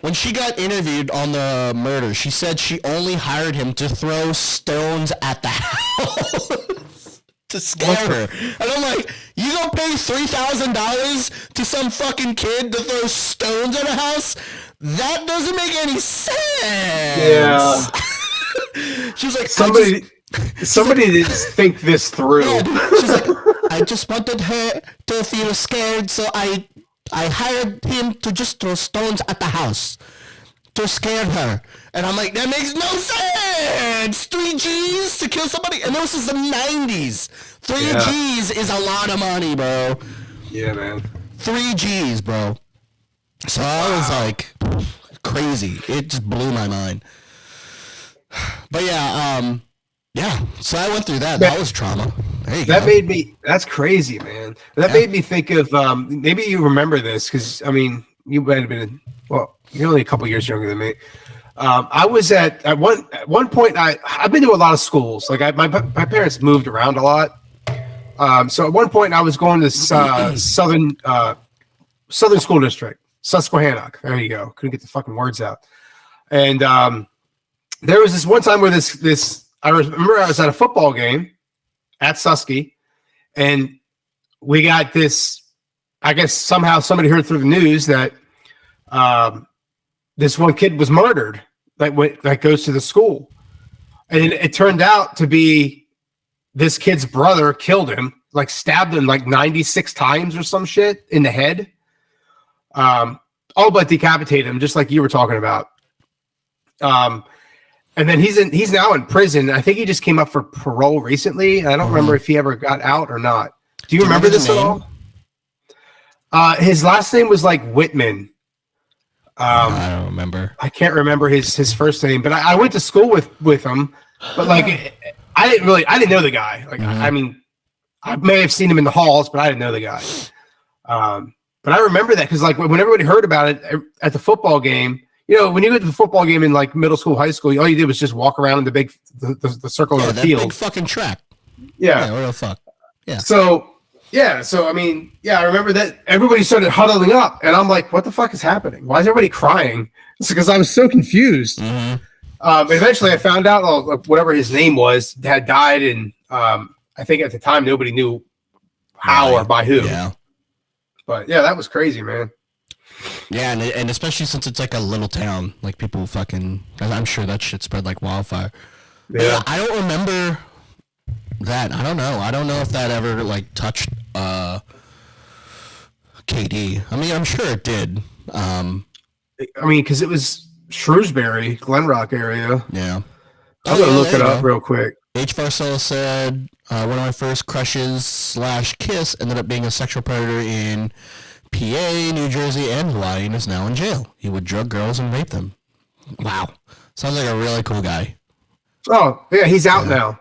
when she got interviewed on the murder, she said she only hired him to throw stones at the house to scare her. And I'm like, you gonna pay $3,000 to some fucking kid to throw stones at a house? That doesn't make any sense. Yeah. She was like, Somebody didn't think this through. Yeah, she's like, I just wanted her to feel scared, so I hired him to just throw stones at the house to scare her. And I'm like, that makes no sense. 3 G's to kill somebody, and this is the 90s. 3 G's is a lot of money, bro. Yeah, man. 3 G's, bro. So I was like, crazy. It just blew my mind. But yeah, so I went through that. That was trauma. There you go. That's crazy, man. That made me think of, maybe you remember this, because, I mean, you might have been, you're only a couple years younger than me. I was at one point, I've been to a lot of schools. Like, my parents moved around a lot. So at one point, I was going to Southern School District, Susquehannock. There you go. Couldn't get the fucking words out. And there was this one time where I remember I was at a football game at Susky, and we got this. I guess somehow somebody heard through the news that this one kid was murdered. That goes to the school, and it turned out to be this kid's brother killed him, like stabbed him like 96 times or some shit in the head. All but decapitated him, just like you were talking about. And then he's now in prison. I think he just came up for parole recently. I don't remember if he ever got out or not. Do you remember this at all? His last name was like Whitman. I don't remember. I can't remember his first name, but I went to school with him. But like, I didn't know the guy. Like, I mean, I may have seen him in the halls, but I didn't know the guy. But I remember that because like when everybody heard about it at the football game. When you go to the football game in like middle school, high school, all you did was just walk around in the circle of the field. Big fucking track. Yeah. What the fuck? Yeah. So I mean, I remember that everybody started huddling up, and I'm like, what the fuck is happening? Why is everybody crying? It's because I was so confused. Eventually, I found out whatever his name was had died, and I think at the time nobody knew how or by who. Yeah. But yeah, that was crazy, man. Yeah, and especially since it's like a little town, like people fucking, I'm sure that shit spread like wildfire. Yeah, I don't remember that. I don't know. I don't know if that ever like touched KD. I mean, I'm sure it did. I mean, because it was Shrewsbury, Glen Rock area. Yeah. I'm gonna look it up real quick. H. Farcella said, one of my first crushes / kiss ended up being a sexual predator in PA, New Jersey, and Hawaii, and is now in jail. He would drug girls and rape them. Wow. Sounds like a really cool guy. Oh, yeah, he's out now.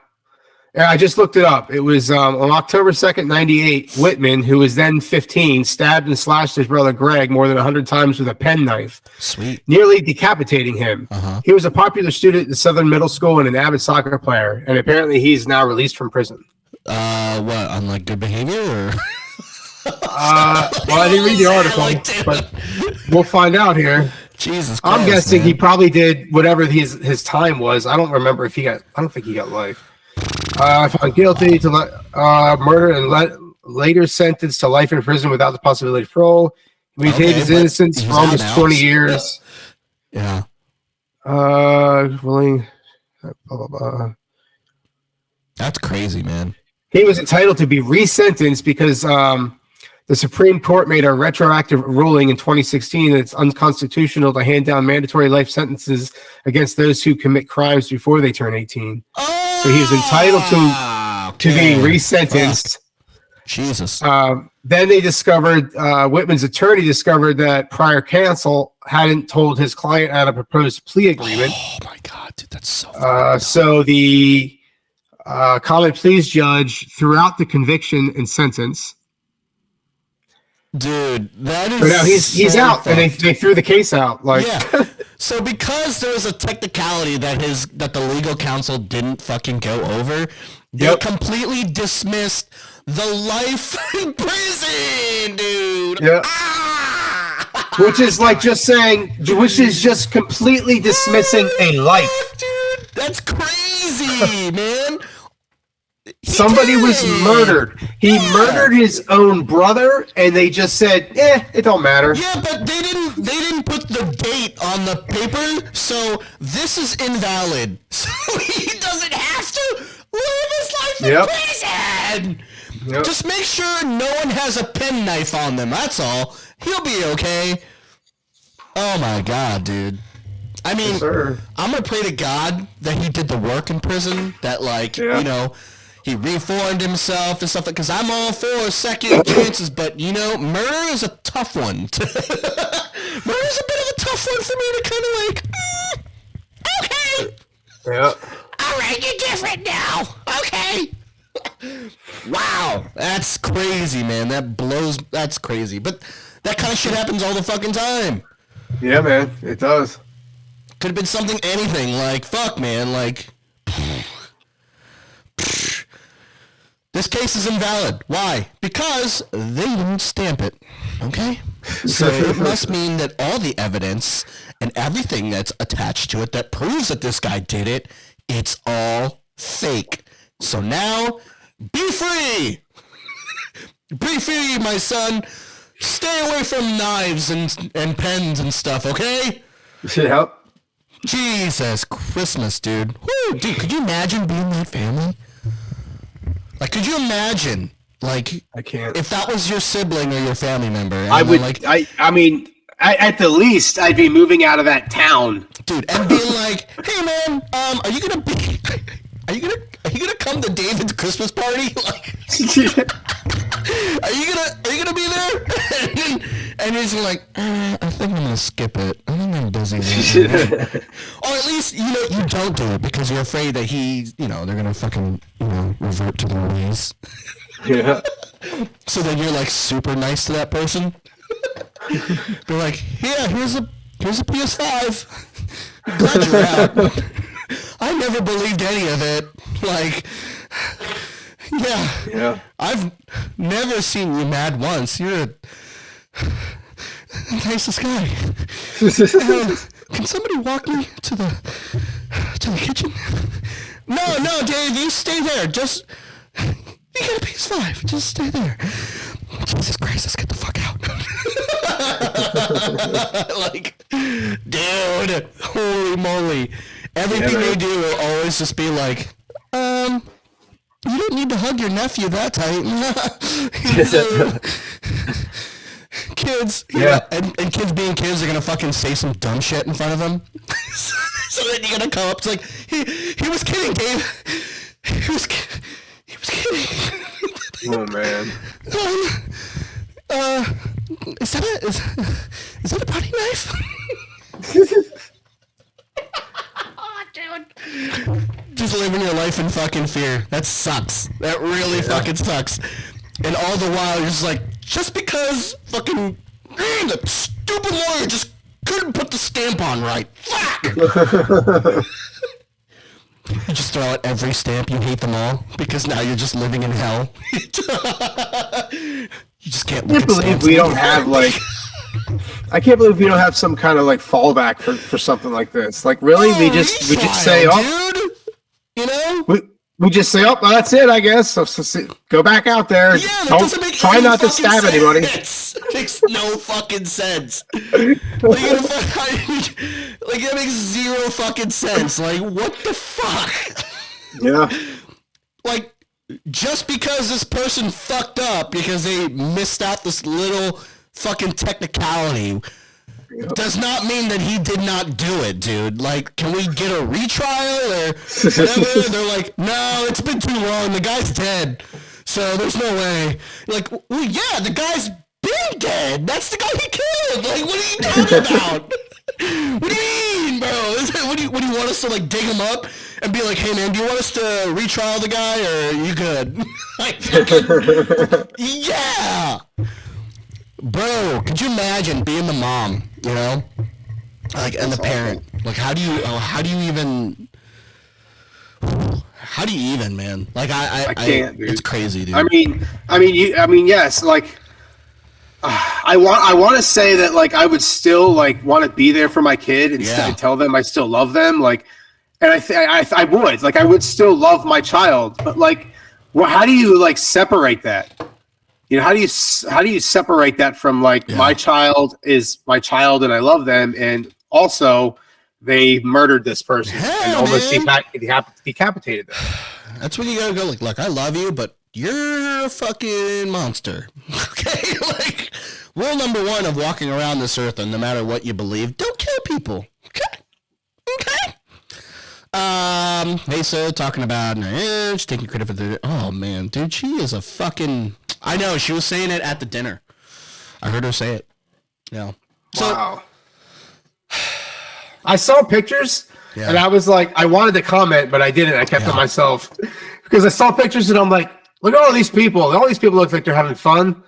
Yeah, I just looked it up. It was on October 2nd, 98, Whitman, who was then 15, stabbed and slashed his brother Greg more than 100 times with a penknife. Sweet. Nearly decapitating him. He was a popular student at the Southern Middle School and an avid soccer player, and apparently he's now released from prison. What, on like good behavior or... Well, I didn't read the article, but we'll find out here. Jesus Christ, I'm guessing man. he probably did whatever his time was. I don't remember if he got. I don't think he got life. Found guilty to murder and later sentenced to life in prison without the possibility of parole. He maintained his innocence for almost 20 years. Yeah. Willing. Blah, blah, blah. That's crazy, man. He was entitled to be resentenced because the Supreme Court made a retroactive ruling in 2016 that it's unconstitutional to hand down mandatory life sentences against those who commit crimes before they turn 18. So he was entitled to being resentenced. Jesus. Then they discovered, Whitman's attorney discovered that prior counsel hadn't told his client about a proposed plea agreement. Oh my God, dude, that's so so the common pleas judge threw out the conviction and sentence. Dude, that is. But now he's out, and they threw the case out. Like, yeah. So because there was a technicality that the legal counsel didn't fucking go over, they completely dismissed the life in prison, dude. Yeah. Which is like just saying, which is just completely dismissing a life. Dude, that's crazy, man. Somebody was murdered. He murdered his own brother, and they just said, it don't matter. Yeah, but they didn't put the date on the paper, so this is invalid. So he doesn't have to live his life in prison. Yep. Just make sure no one has a penknife on them, that's all. He'll be okay. Oh my God, dude. I mean, I'm going to pray to God that he did the work in prison, that you know, he reformed himself and stuff, because I'm all for second chances, but, you know, murder is a tough one. Murder's a bit of a tough one for me to kind of okay. Yeah. All right, you're different now. Okay. Wow. That's crazy, man. That's crazy. But that kind of shit happens all the fucking time. Yeah, man. It does. Could have been something, anything. Like, fuck, man. Like... This case is invalid. Why? Because they didn't stamp it. Okay? So it must mean that all the evidence and everything that's attached to it that proves that this guy did it, it's all fake. So now, be free! Be free, my son! Stay away from knives and pens and stuff, okay? Yep. Jesus Christmas, dude. Woo, dude, could you imagine being that family? Like, could you imagine, like, I can't. If that was your sibling or your family member? I would, like, I mean, at the least, I'd be moving out of that town. Dude, and being like, hey, man, are you gonna come to David's Christmas party? Like, are you gonna be there? And he's like, I think I'm gonna skip it. I think I'm busy. Or at least, you know, you don't do it because you're afraid that they're gonna fucking, revert to their ways. Yeah. So then you're like super nice to that person. They're like, yeah, here's a PS5. Glad you're out. I never believed any of it. Like, yeah. I've never seen you mad once. You're the nicest guy. Can somebody walk me to the kitchen? No, Dave, you stay there. Just You got a PS5. Just stay there. Jesus Christ, let's get the fuck out. Like, dude, holy moly. Everything they do will always just be like, you don't need to hug your nephew that tight. Kids, and kids being kids are gonna fucking say some dumb shit in front of them. So then you're gonna come up, it's like, he was kidding, Dave. He was kidding. Oh man. Is that a putty knife? Oh, dude. Just living your life in fucking fear. That sucks. That really fucking sucks. And all the while, you're just like, just because fucking the stupid lawyer just couldn't put the stamp on right. Fuck! You just throw out every stamp. You hate them all because now you're just living in hell. You just can't look at stamps. We don't have like. I can't believe we don't have some kind of like fallback for something like this. Like, really, we just say, dude. You know, we just say, oh, that's it, I guess. So go back out there. Yeah, that doesn't make try not to stab anybody. It makes no fucking sense. Like that makes zero fucking sense. Like, what the fuck? Yeah. Like, just because this person fucked up because they missed out this little fucking technicality does not mean that he did not do it, dude. Like, can we get a retrial or whatever? They're like, no, it's been too long. The guy's dead. So there's no way. Like, well, yeah, the guy's been dead. That's the guy he killed. Like, what are you talking about? What do you mean, bro? What do you want us to, like, dig him up and be like, hey, man, do you want us to retrial the guy or are you good? Like, yeah. Bro, could you imagine being the mom, you know, like, and the parent? Like, how do you even, man? Like, I can't, dude. It's crazy, dude. I mean, yes, like, I want to say that, like, I would still, like, want to be there for my kid and tell them I still love them, like, and I would, like, I would still love my child, but, like, well, how do you, like, separate that? You know, how do you separate that from, like, my child is my child and I love them, and also they murdered this person and almost decapitated them. That's when you gotta go, like, look, I love you, but you're a fucking monster. Okay? Like, rule number one of walking around this earth, and no matter what you believe, don't kill people. Okay? Hey, so talking about she's taking credit for the. Oh man, dude, she is a fucking. I know she was saying it at the dinner. I heard her say it. Yeah. So, wow. I saw pictures and I was like, I wanted to comment, but I didn't. I kept it myself because I saw pictures and I'm like, look at all these people. All these people look like they're having fun.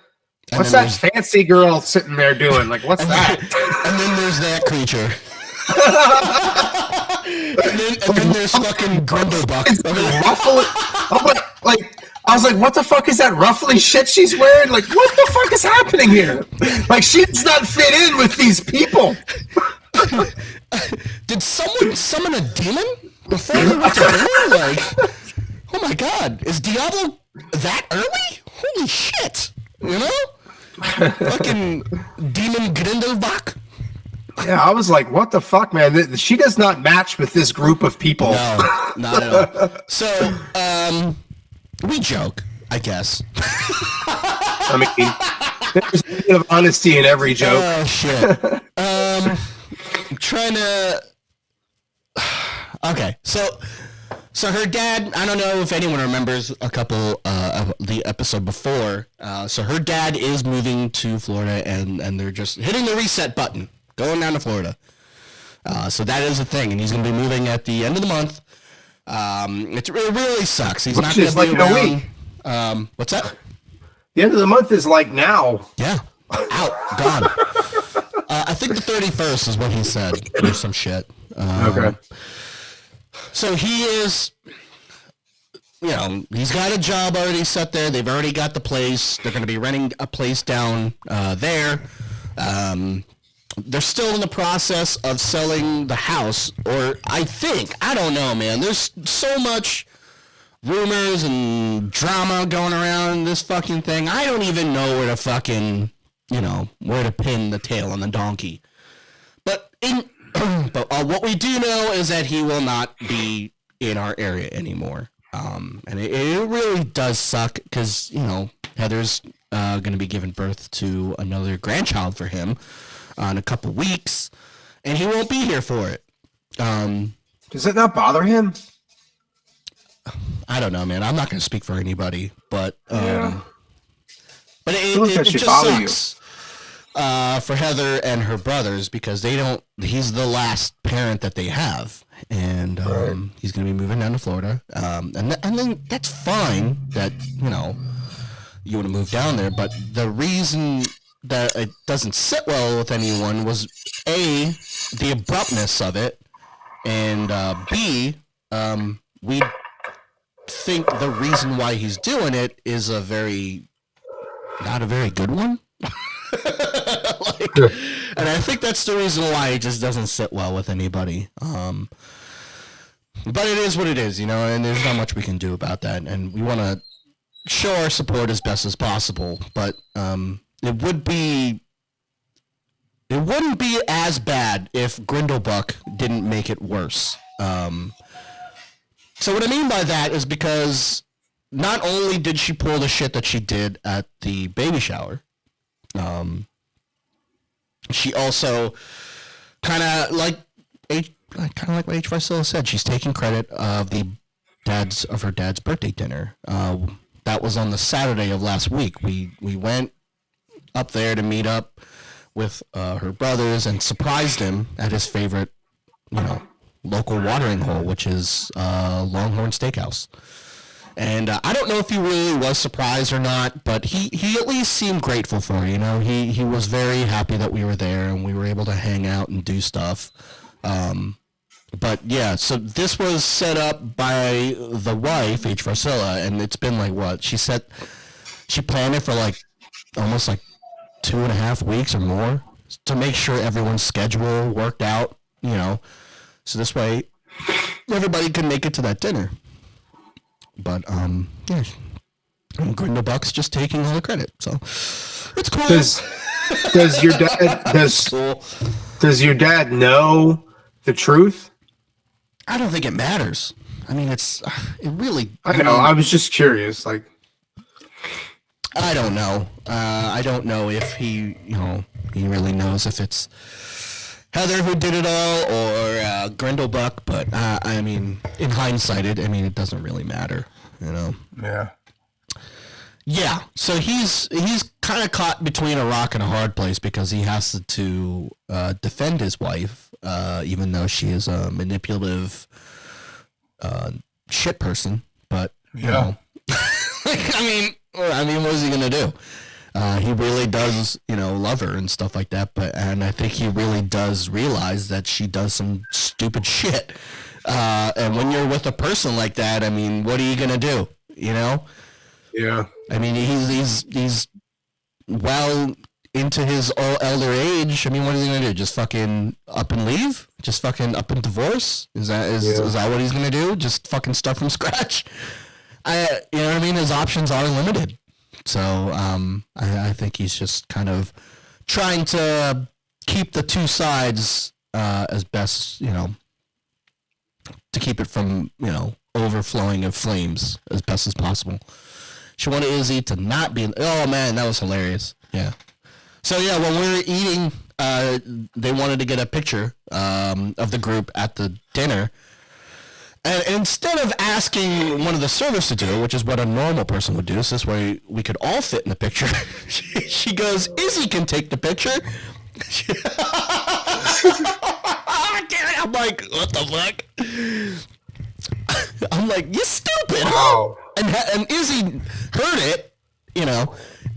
What's that fancy girl sitting there doing? Like, what's that? And then there's that creature. and then there's fucking Grindelbuck. I was like, what the fuck is that ruffly shit she's wearing? Like, what the fuck is happening here? Like, she does not fit in with these people. Did someone summon a demon before they went to dinner? Like, oh my god, is Diablo that early? Holy shit! You know? Fucking demon Grindelbuck. Yeah, I was like, what the fuck, man? She does not match with this group of people. No, not at all. So, we joke, I guess. I mean, there's a bit of honesty in every joke. Oh, shit. I'm trying to... Okay, so her dad, I don't know if anyone remembers a couple of the episode before. So her dad is moving to Florida, and they're just hitting the reset button. Going down to Florida. So that is a thing, and he's going to be moving at the end of the month. It really sucks. He's not going to be around. A week. What's that? The end of the month is like now. Yeah. Out. Gone. I think the 31st is what he said. Or some shit. Okay. So he is... You know, he's got a job already set there. They've already got the place. They're going to be renting a place down there. They're still in the process of selling the house, or I don't know, man. There's so much rumors and drama going around this fucking thing. I don't even know where to fucking, where to pin the tail on the donkey. But what we do know is that he will not be in our area anymore. And it really does suck because, Heather's going to be giving birth to another grandchild for him in a couple weeks, and he won't be here for it. Does it not bother him? I don't know, man. I'm not going to speak for anybody, but yeah. But it just sucks for Heather and her brothers because he's the last parent that they have, and he's going to be moving down to Florida, and then that's fine that you want to move down there, but the reason that it doesn't sit well with anyone was A, the abruptness of it, and B, we think the reason why he's doing it is not a very good one. And I think that's the reason why it just doesn't sit well with anybody. But it is what it is, and there's not much we can do about that, and we want to show our support as best as possible, but it wouldn't be as bad if Grindelbuck didn't make it worse. So what I mean by that is because not only did she pull the shit that she did at the baby shower, she also kind of like what H. Priscilla said, she's taking credit of her dad's birthday dinner. That was on the Saturday of last week. We went up there to meet up with her brothers and surprised him at his favorite, local watering hole, which is Longhorn Steakhouse. And I don't know if he really was surprised or not, but he at least seemed grateful for it. He was very happy that we were there and we were able to hang out and do stuff. But yeah, so this was set up by the wife, H. Priscilla, and it's been like what? She planned it for almost 2.5 weeks or more to make sure everyone's schedule worked out, so this way everybody can make it to that dinner. But yeah, Grindelbuck's just taking all the credit, so it's cool. Does your dad know the truth? I don't think it matters. I mean, it really. I know. I was just curious. I don't know. I don't know if he really knows if it's Heather who did it all or Grindelbuck. But I mean, in hindsight, it doesn't really matter. Yeah. Yeah. So he's kind of caught between a rock and a hard place because he has to defend his wife. Even though she is a manipulative shit person, but I mean, what is he gonna do? He really does, love her and stuff like that. And I think he really does realize that she does some stupid shit. And when you're with a person like that, I mean, what are you gonna do? Yeah. I mean, he's well into his elder age. I mean, what is he gonna do? Just fucking up and leave? Just fucking up and divorce? Is that what he's gonna do? Just fucking start from scratch? You know what I mean? His options are limited. So I think he's just kind of trying to keep the two sides as best, to keep it from, overflowing of flames as best as possible. She wanted Izzy to not be. Oh man, that was hilarious. Yeah. So yeah, when we were eating, they wanted to get a picture of the group at the dinner. And instead of asking one of the servers to do it, which is what a normal person would do, so this way we could all fit in the picture, she goes, Izzy can take the picture. I'm like, what the fuck? I'm like, you stupid. Wow. And Izzy heard it, and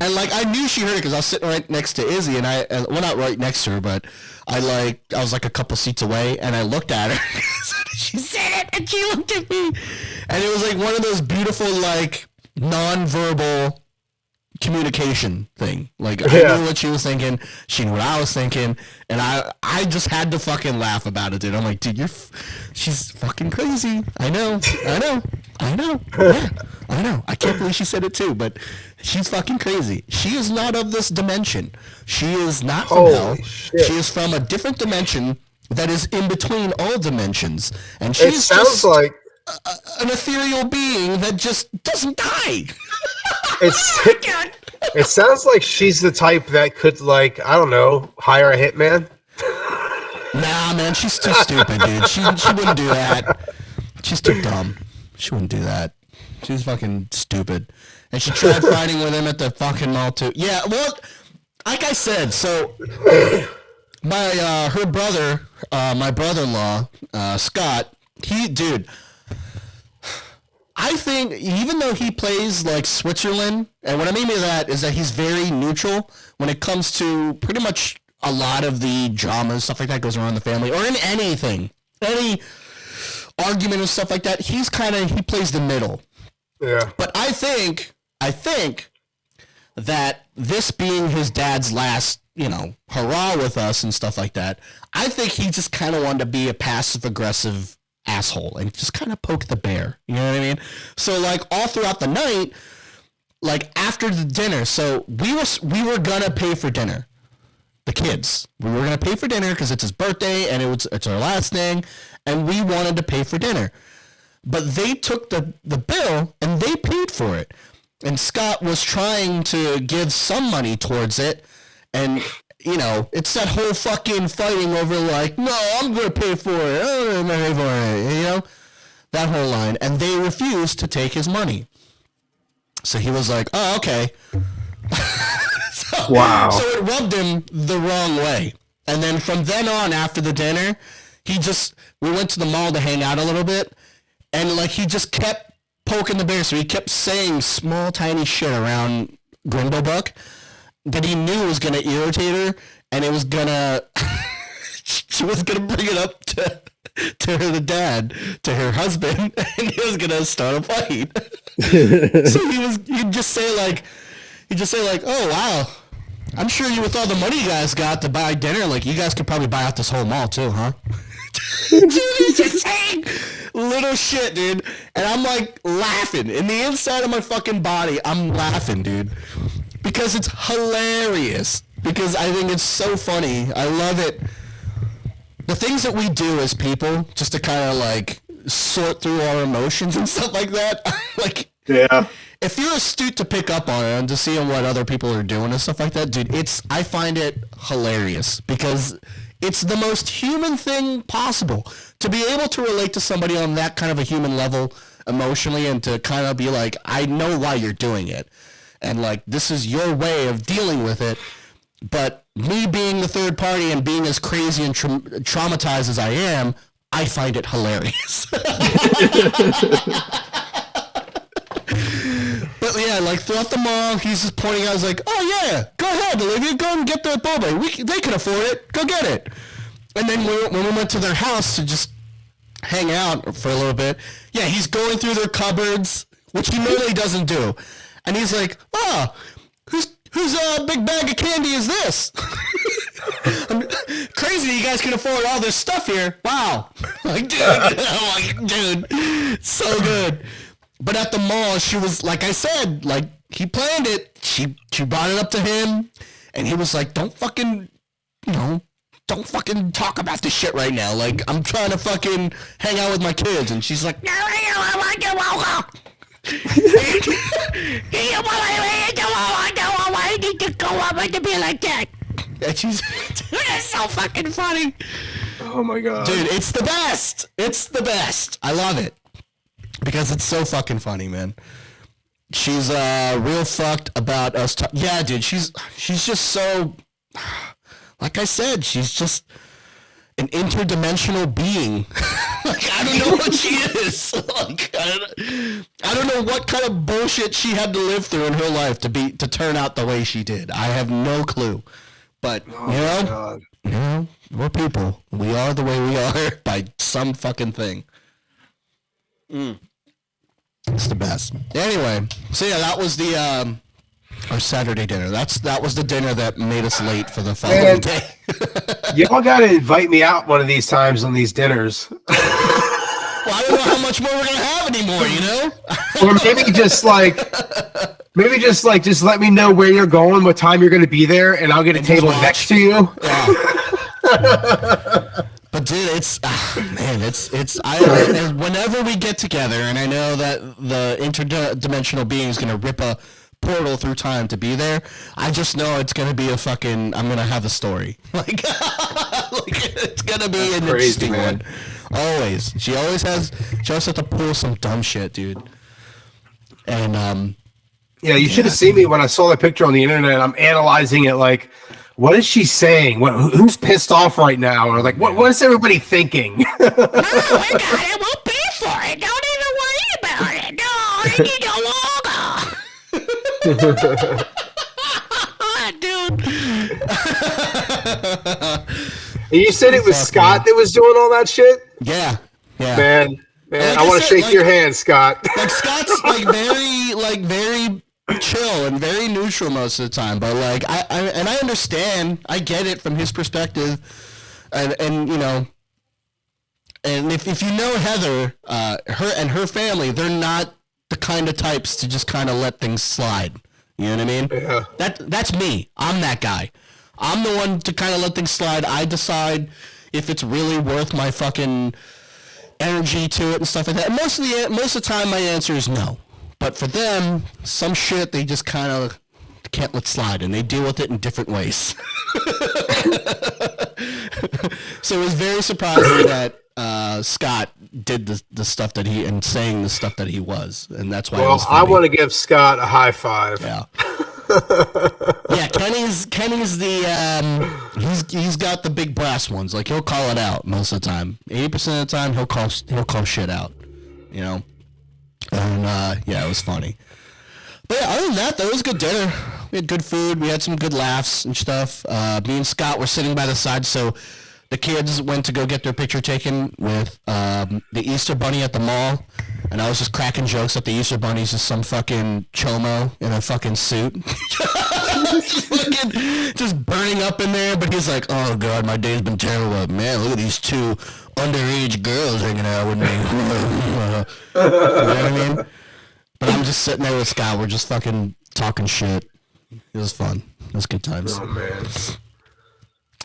I knew she heard it because I was sitting right next to Izzy, and well, not right next to her, but I was a couple seats away, and I looked at her. She said it, and she looked at me, and it was one of those beautiful non-verbal communication thing. I knew what she was thinking, she knew what I was thinking, and I just had to fucking laugh about it, dude. I'm like, dude, she's fucking crazy. I know. I know. Yeah, I know. I can't believe she said it too, but she's fucking crazy. She is not of this dimension. She is not from hell. Shit. She is from a different dimension that is in between all dimensions. And she's just like an ethereal being that just doesn't die. It sounds like she's the type that could, like, I don't know, hire a hitman. Nah, man, she's too stupid, dude. She wouldn't do that. She's too dumb. She wouldn't do that. She's fucking stupid. And she tried fighting with him at the fucking mall too. Yeah, well, like I said, so her brother, my brother-in-law, Scott, I think even though he plays like Switzerland, and what I mean by that is that he's very neutral when it comes to pretty much a lot of the drama and stuff like that goes around the family, or in anything, any argument and stuff like that. He plays the middle. Yeah. But I think that this being his dad's last, hurrah with us and stuff like that, I think he just kind of wanted to be a passive-aggressive asshole and just kind of poke the bear. You know what I mean? So, like, all throughout the night, like, after the dinner, so we were gonna pay for dinner. The kids. We were going to pay for dinner because it's his birthday and it's our last thing, and we wanted to pay for dinner. But they took the bill and they paid for it. And Scott was trying to give some money towards it, and, it's that whole fucking fighting over, like, no, I'm going to pay for it. I'm going to pay for it, that whole line. And they refused to take his money. So he was like, oh, okay. Wow. So it rubbed him the wrong way. And then from then on, after the dinner, we went to the mall to hang out a little bit, and like he just kept poking the bear. So he kept saying small, tiny shit around Grindlebuck that he knew was going to irritate her, and it was going to, she was going to bring it up to her dad, to her husband, and he was going to start a fight. So he'd just say like, oh, wow, I'm sure with all the money you guys got to buy dinner, like, you guys could probably buy out this whole mall, too, huh? Dude, he's just saying little shit, dude. And I'm, like, laughing. In the inside of my fucking body, I'm laughing, dude. Because it's hilarious. Because I think it's so funny. I love it. The things that we do as people, just to kind of, like, sort through our emotions and stuff like that, like... Yeah. If you're astute to pick up on it and to see what other people are doing and stuff like that, dude, I find it hilarious because it's the most human thing possible to be able to relate to somebody on that kind of a human level emotionally and to kind of be like, I know why you're doing it. And like, this is your way of dealing with it. But me being the third party and being as crazy and traumatized as I am, I find it hilarious. But yeah, like throughout the mall, he's just pointing out, I was like, oh yeah, go ahead, Olivia, go and get the boba. They can afford it. Go get it. And then when we went to their house to just hang out for a little bit, yeah, he's going through their cupboards, which he normally doesn't do. And he's like, oh, whose big bag of candy is this? Crazy you guys can afford all this stuff here. Wow. Like, dude, so good. But at the mall, she was, like I said, like, he planned it. She brought it up to him, and he was like, don't fucking talk about this shit right now. Like, I'm trying to fucking hang out with my kids. And she's like, no, I want to be like that. And she's, it's so fucking funny. Oh, my God. Dude, it's the best. It's the best. I love it. Because it's so fucking funny, man. She's real fucked about us. Yeah, dude, she's just so... Like I said, she's just an interdimensional being. Like, I don't know what she is. Like, I don't know what kind of bullshit she had to live through in her life to turn out the way she did. I have no clue. But, we're people. We are the way we are by some fucking thing. It's the best. Anyway, so yeah, that was the our Saturday dinner. That was the dinner that made us late for the following day. Y'all gotta invite me out one of these times on these dinners. Well, I don't know how much more we're gonna have anymore, you know? Or just let me know where you're going, what time you're going to be there, and I'll get a table next to you. Yeah. But dude, it's whenever we get together, and I know that the interdimensional being is gonna rip a portal through time to be there. I just know it's gonna be I'm gonna have a story. Like it's gonna be an interesting one. Always. She always has to pull some dumb shit, dude. And yeah, you should have seen me when I saw that picture on the internet. I'm analyzing it like, what is she saying? Who's pissed off right now? Or like, what is everybody thinking? No, we got it. We'll pay for it. Don't even worry about it. No, I need a logo. Dude. You said it was Scott that was doing all that shit? Yeah. Man, like I want to shake your hand, Scott. Like Scott's very chill and very neutral most of the time, but like I understand, I get it from his perspective, and you know, and if you know Heather, her and her family, they're not the kind of types to just kind of let things slide. You know what I mean? Yeah. That's me. I'm that guy. I'm the one to kind of let things slide. I decide if it's really worth my fucking energy to it and stuff like that. And most of the time, my answer is no. But for them, some shit they just kind of can't let slide, and they deal with it in different ways. So it was very surprising that Scott did the stuff that he and saying the stuff that he was, and that's why. Well, I want to give Scott a high five. Yeah. Yeah, Kenny's the he's got the big brass ones. Like he'll call it out most of the time. 80% of the time he'll call shit out. You know. And yeah, it was funny. But yeah, other than that, though, it was a good dinner. We had good food. We had some good laughs and stuff. Me and Scott were sitting by the side, so the kids went to go get their picture taken with the Easter Bunny at the mall. And I was just cracking jokes that the Easter Bunny's just some fucking chomo in a fucking suit. just burning up in there. But he's like, oh, God, my day's been terrible. Man, look at these two underage girls hanging out with me. You know what I mean? But I'm just sitting there with Scott. We're just fucking talking shit. It was fun. It was good times. Oh, man.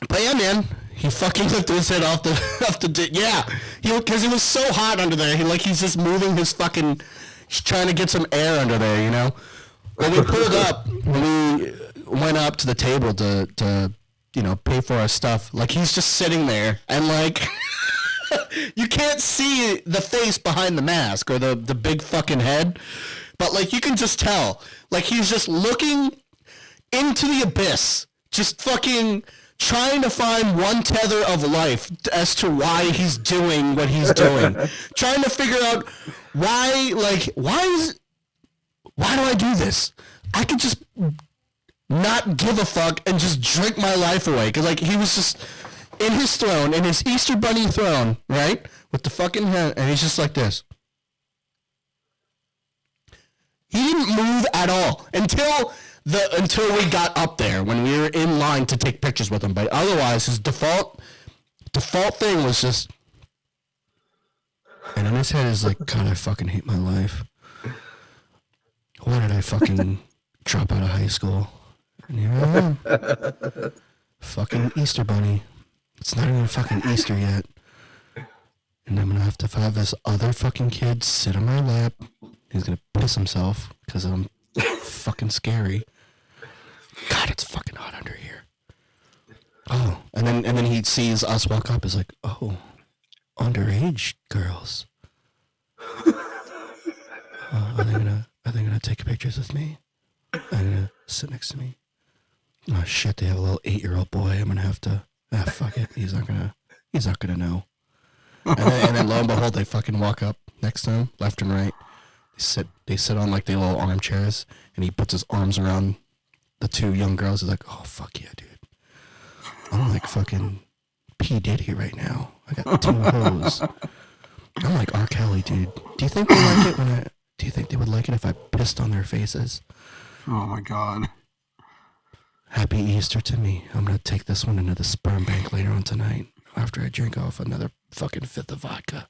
But yeah, man, he fucking lifted his head off the yeah, because it was so hot under there. He's just moving his fucking, he's trying to get some air under there, you know. When we pulled up, we went up to the table to you know, pay for our stuff. Like he's just sitting there, and like you can't see the face behind the mask or the big fucking head, but like you can just tell, like he's just looking into the abyss, just fucking trying to find one tether of life as to why he's doing what he's doing. Trying to figure out why do I do this? I could just not give a fuck and just drink my life away. Because like he was just in his throne, in his Easter Bunny throne, right? With the fucking head, and he's just like this. He didn't move at all until we got up there when we were in line to take pictures with him. But otherwise, his default thing was just, and in his head is like, God, I fucking hate my life. Why did I fucking drop out of high school? And here I am. Fucking Easter Bunny. It's not even fucking Easter yet. And I'm gonna have to have this other fucking kid sit on my lap. He's gonna piss himself because I'm fucking scary. God, it's fucking hot under here. Oh, and then he sees us walk up. Is like, oh, underage girls. Are they gonna take pictures with me? Are they gonna sit next to me? Oh shit, they have a little 8-year-old boy. I'm gonna have to. Fuck it. He's not gonna know. And then lo and behold, they fucking walk up next to him, left and right. They sit on like the little armchairs, and he puts his arms around the two young girls. He's like, oh fuck yeah, dude. I'm like fucking P. Diddy right now. I got 2 hoes. I'm like R. Kelly, dude. Do you think they like it do you think they would like it if I pissed on their faces? Oh my God. Happy Easter to me. I'm gonna take this one into the sperm bank later on tonight after I drink off another fucking fifth of vodka.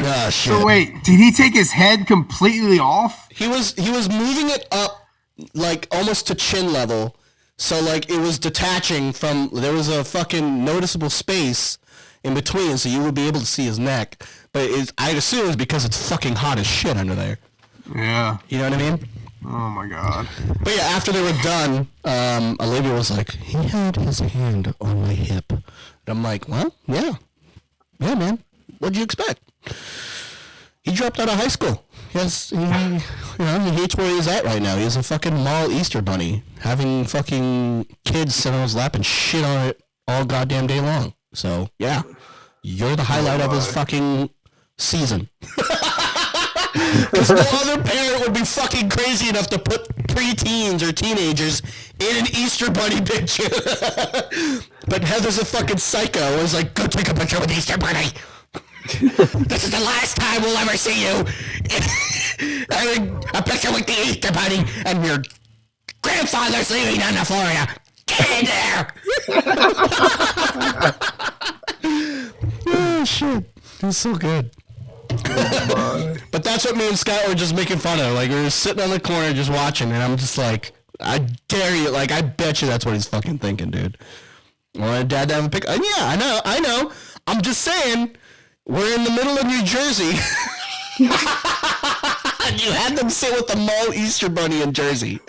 Ah, shit. So wait, did he take his head completely off? He was moving it up like almost to chin level, so like it was detaching from. There was a fucking noticeable space in between, so you would be able to see his neck. But I'd assume it's because it's fucking hot as shit under there. Yeah. You know what I mean? Oh my god. But yeah, after they were done, Olivia was like, he had his hand on my hip. And I'm like, well, yeah, man. What'd you expect? He dropped out of high school. He hates where he's at right now. He's a fucking mall Easter bunny, having fucking kids sit on his lap and shit on it all goddamn day long. So yeah, you're the highlight of his fucking season. Because no other parent would be fucking crazy enough to put preteens or teenagers in an Easter bunny picture. But Heather's a fucking psycho. It was like, go take a picture with the Easter bunny. This is the last time we'll ever see you. Having a picture with the Easter bunny and your grandfather's leaving on the Florida. Get in there. Oh, shit. That's so good. But that's what me and Scott were just making fun of. Like, we were sitting on the corner just watching, and I'm just like, I dare you. Like, I bet you that's what he's fucking thinking, dude. I want Dad to have a picture. Yeah, I know. I'm just saying, we're in the middle of New Jersey. And you had them sit with the mall Easter bunny in Jersey.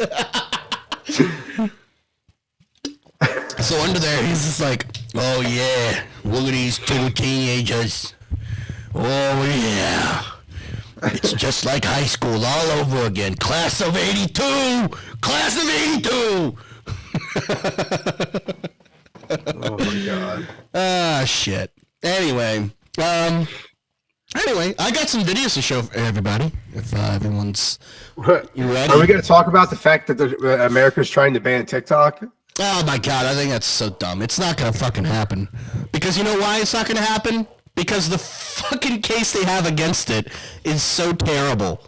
So under there, he's just like, oh yeah, look at these two teenagers. Oh yeah, it's just like high school all over again. Class of 82! Class of 82! Oh my god. Ah, shit. Anyway, I got some videos to show for everybody. If everyone's you ready? Are we going to talk about the fact that America's trying to ban TikTok? Oh my god, I think that's so dumb. It's not gonna fucking happen. Because you know why it's not gonna happen? Because the fucking case they have against it is so terrible.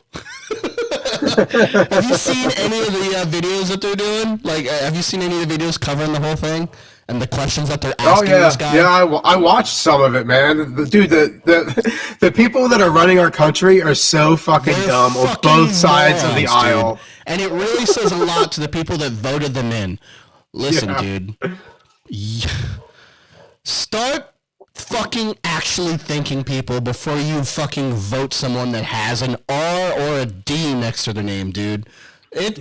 Have you seen any of the videos that they're doing? Like, have you seen any of the videos covering the whole thing? And the questions that they're asking this guy? Yeah, I watched some of it, man. Dude, the people that are running our country are so fucking dumb on both sides of the aisle. Dude. And it really says a lot to the people that voted them in. Listen, dude. Start fucking actually thinking, people, before you fucking vote someone that has an R or a D next to their name, dude. It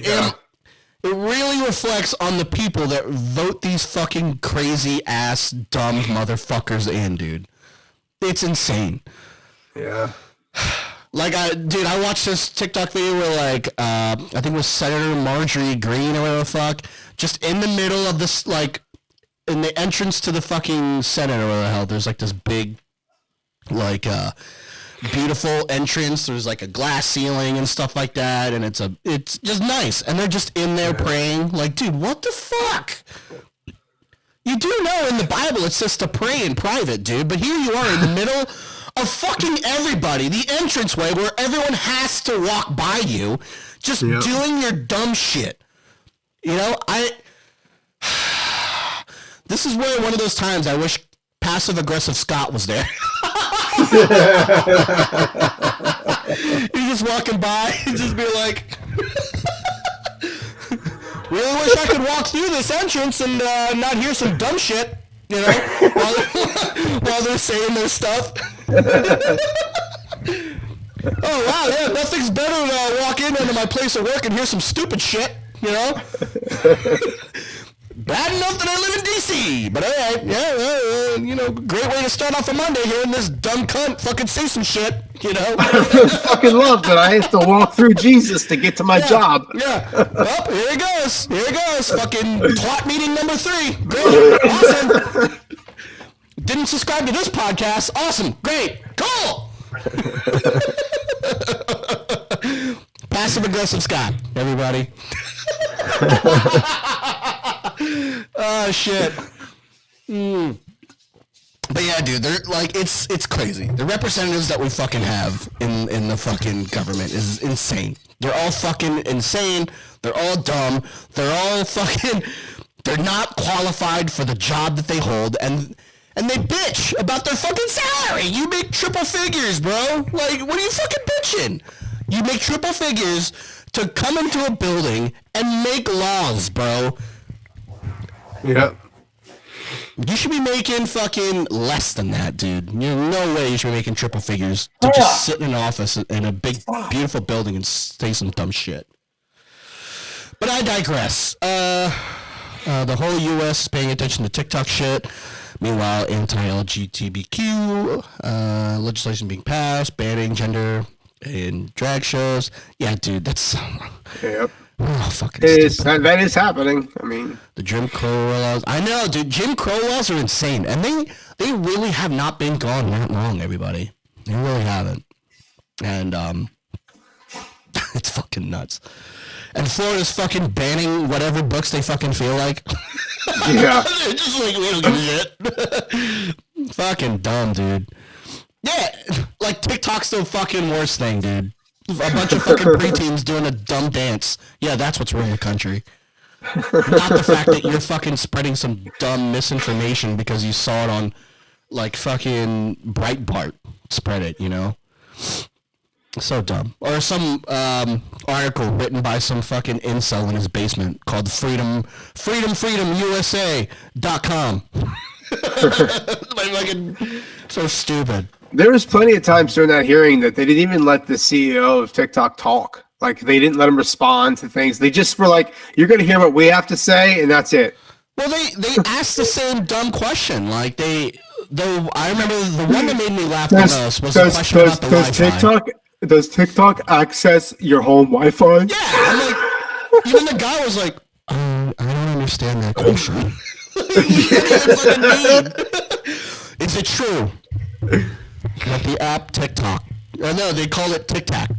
really reflects on the people that vote these fucking crazy ass dumb motherfuckers in, dude. It's insane. Yeah. Like, I watched this TikTok video where, like, I think it was Senator Marjorie Greene or whatever the fuck, just in the middle of this, like, in the entrance to the fucking Senate or whatever the hell, there's, like, this big, like, beautiful entrance. There's, like, a glass ceiling and stuff like that, and it's just nice. And they're just in there praying. Like, dude, what the fuck? You do know in the Bible it says to pray in private, dude, but here you are in the middle of fucking everybody, the entranceway where everyone has to walk by you, just doing your dumb shit. You know, this is where one of those times I wish passive-aggressive Scott was there. He's just walking by and just be like, really wish I could walk through this entrance and not hear some dumb shit. You know, while they're saying their stuff. Oh, wow, yeah, nothing's better than walk into my place of work and hear some stupid shit, you know? Bad enough that I live in D.C., but all right, you know, great way to start off a Monday hearing this dumb cunt fucking say some shit, you know? I fucking love that I have to walk through Jesus to get to my job. Yeah. Well, here it goes. Fucking twat meeting number 3. Great. Awesome. Didn't subscribe to this podcast. Awesome. Great. Cool. Passive-aggressive Scott, everybody. Oh, shit. But yeah, dude, they're like, it's crazy. The representatives that we fucking have in the fucking government is insane. They're all fucking insane. They're all dumb. They're all fucking, they're not qualified for the job that they hold. And and they bitch about their fucking salary. You make triple figures, bro. Like, what are you fucking bitching? You make triple figures to come into a building and make laws, bro. Yep. You should be making fucking less than that, dude. No way you should be making triple figures to just sit in an office in a big, beautiful building and say some dumb shit. But I digress. The whole U.S. is paying attention to TikTok shit. Meanwhile, anti-LGBTQ legislation being passed, banning gender in drag shows. Yeah, dude, that's... Yep. Oh, fucking that is happening. I mean, the Jim Crow laws. I know, dude. Jim Crow laws are insane, and they really have not been gone that long. Everybody, they really haven't, and it's fucking nuts. And Florida's fucking banning whatever books they fucking feel like. Yeah, they're just like, we don't give a shit. Fucking dumb, dude. Yeah, like TikTok's the fucking worst thing, dude. A bunch of fucking preteens doing a dumb dance. Yeah, that's what's ruining the country. Not the fact that you're fucking spreading some dumb misinformation because you saw it on, like, fucking Breitbart. Spread it, you know? So dumb. Or some article written by some fucking incel in his basement called freedomusa.com. Like, fucking so stupid. There was plenty of times during that hearing that they didn't even let the CEO of TikTok talk. Like, they didn't let him respond to things. They just were like, you're going to hear what we have to say, and that's it. Well, they asked the same dumb question. Like, I remember the one that made me laugh the most was the question about the Wi-Fi. Does TikTok access your home Wi-Fi? Yeah, I'm like, even the guy was like, I don't understand that question. Is it true? Like the app TikTok. No, they call it Tic Tac.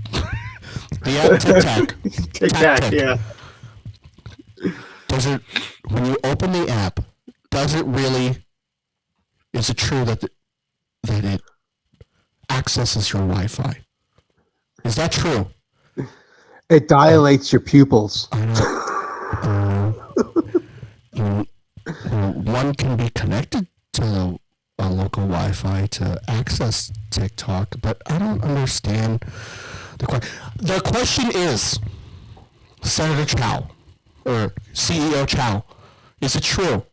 The app Tic Tac. Tic Tac, yeah. Does it, when you open the app, is it true that it accesses your Wi-Fi? Is that true? It dilates your pupils. I know. One can be connected to a local Wi-Fi to access TikTok, but I don't understand the question. The question is, Senator Chow, or CEO Chow, is it true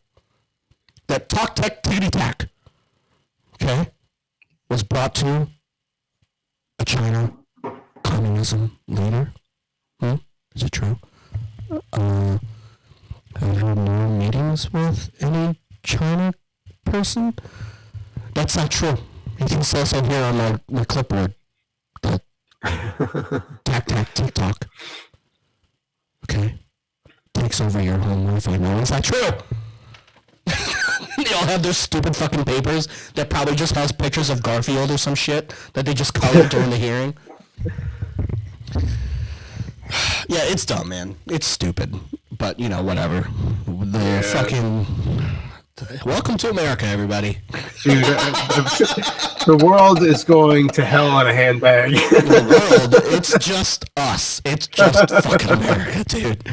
that Talk Tech Tickety Tack, okay, was brought to a China communism leader? Is it true? Have you had no meetings with any China person? That's not true. You can say so here on my clipboard. That Tac TikTok. Okay. Takes over your home Wi-Fi. No, is that true? They all have their stupid fucking papers that probably just has pictures of Garfield or some shit that they just colored during the hearing. Yeah, it's dumb, man. It's stupid. But, you know, whatever. Fucking... Welcome to America, everybody. Dude, the world is going to hell in a handbag. The world, it's just us. It's just fucking America, dude.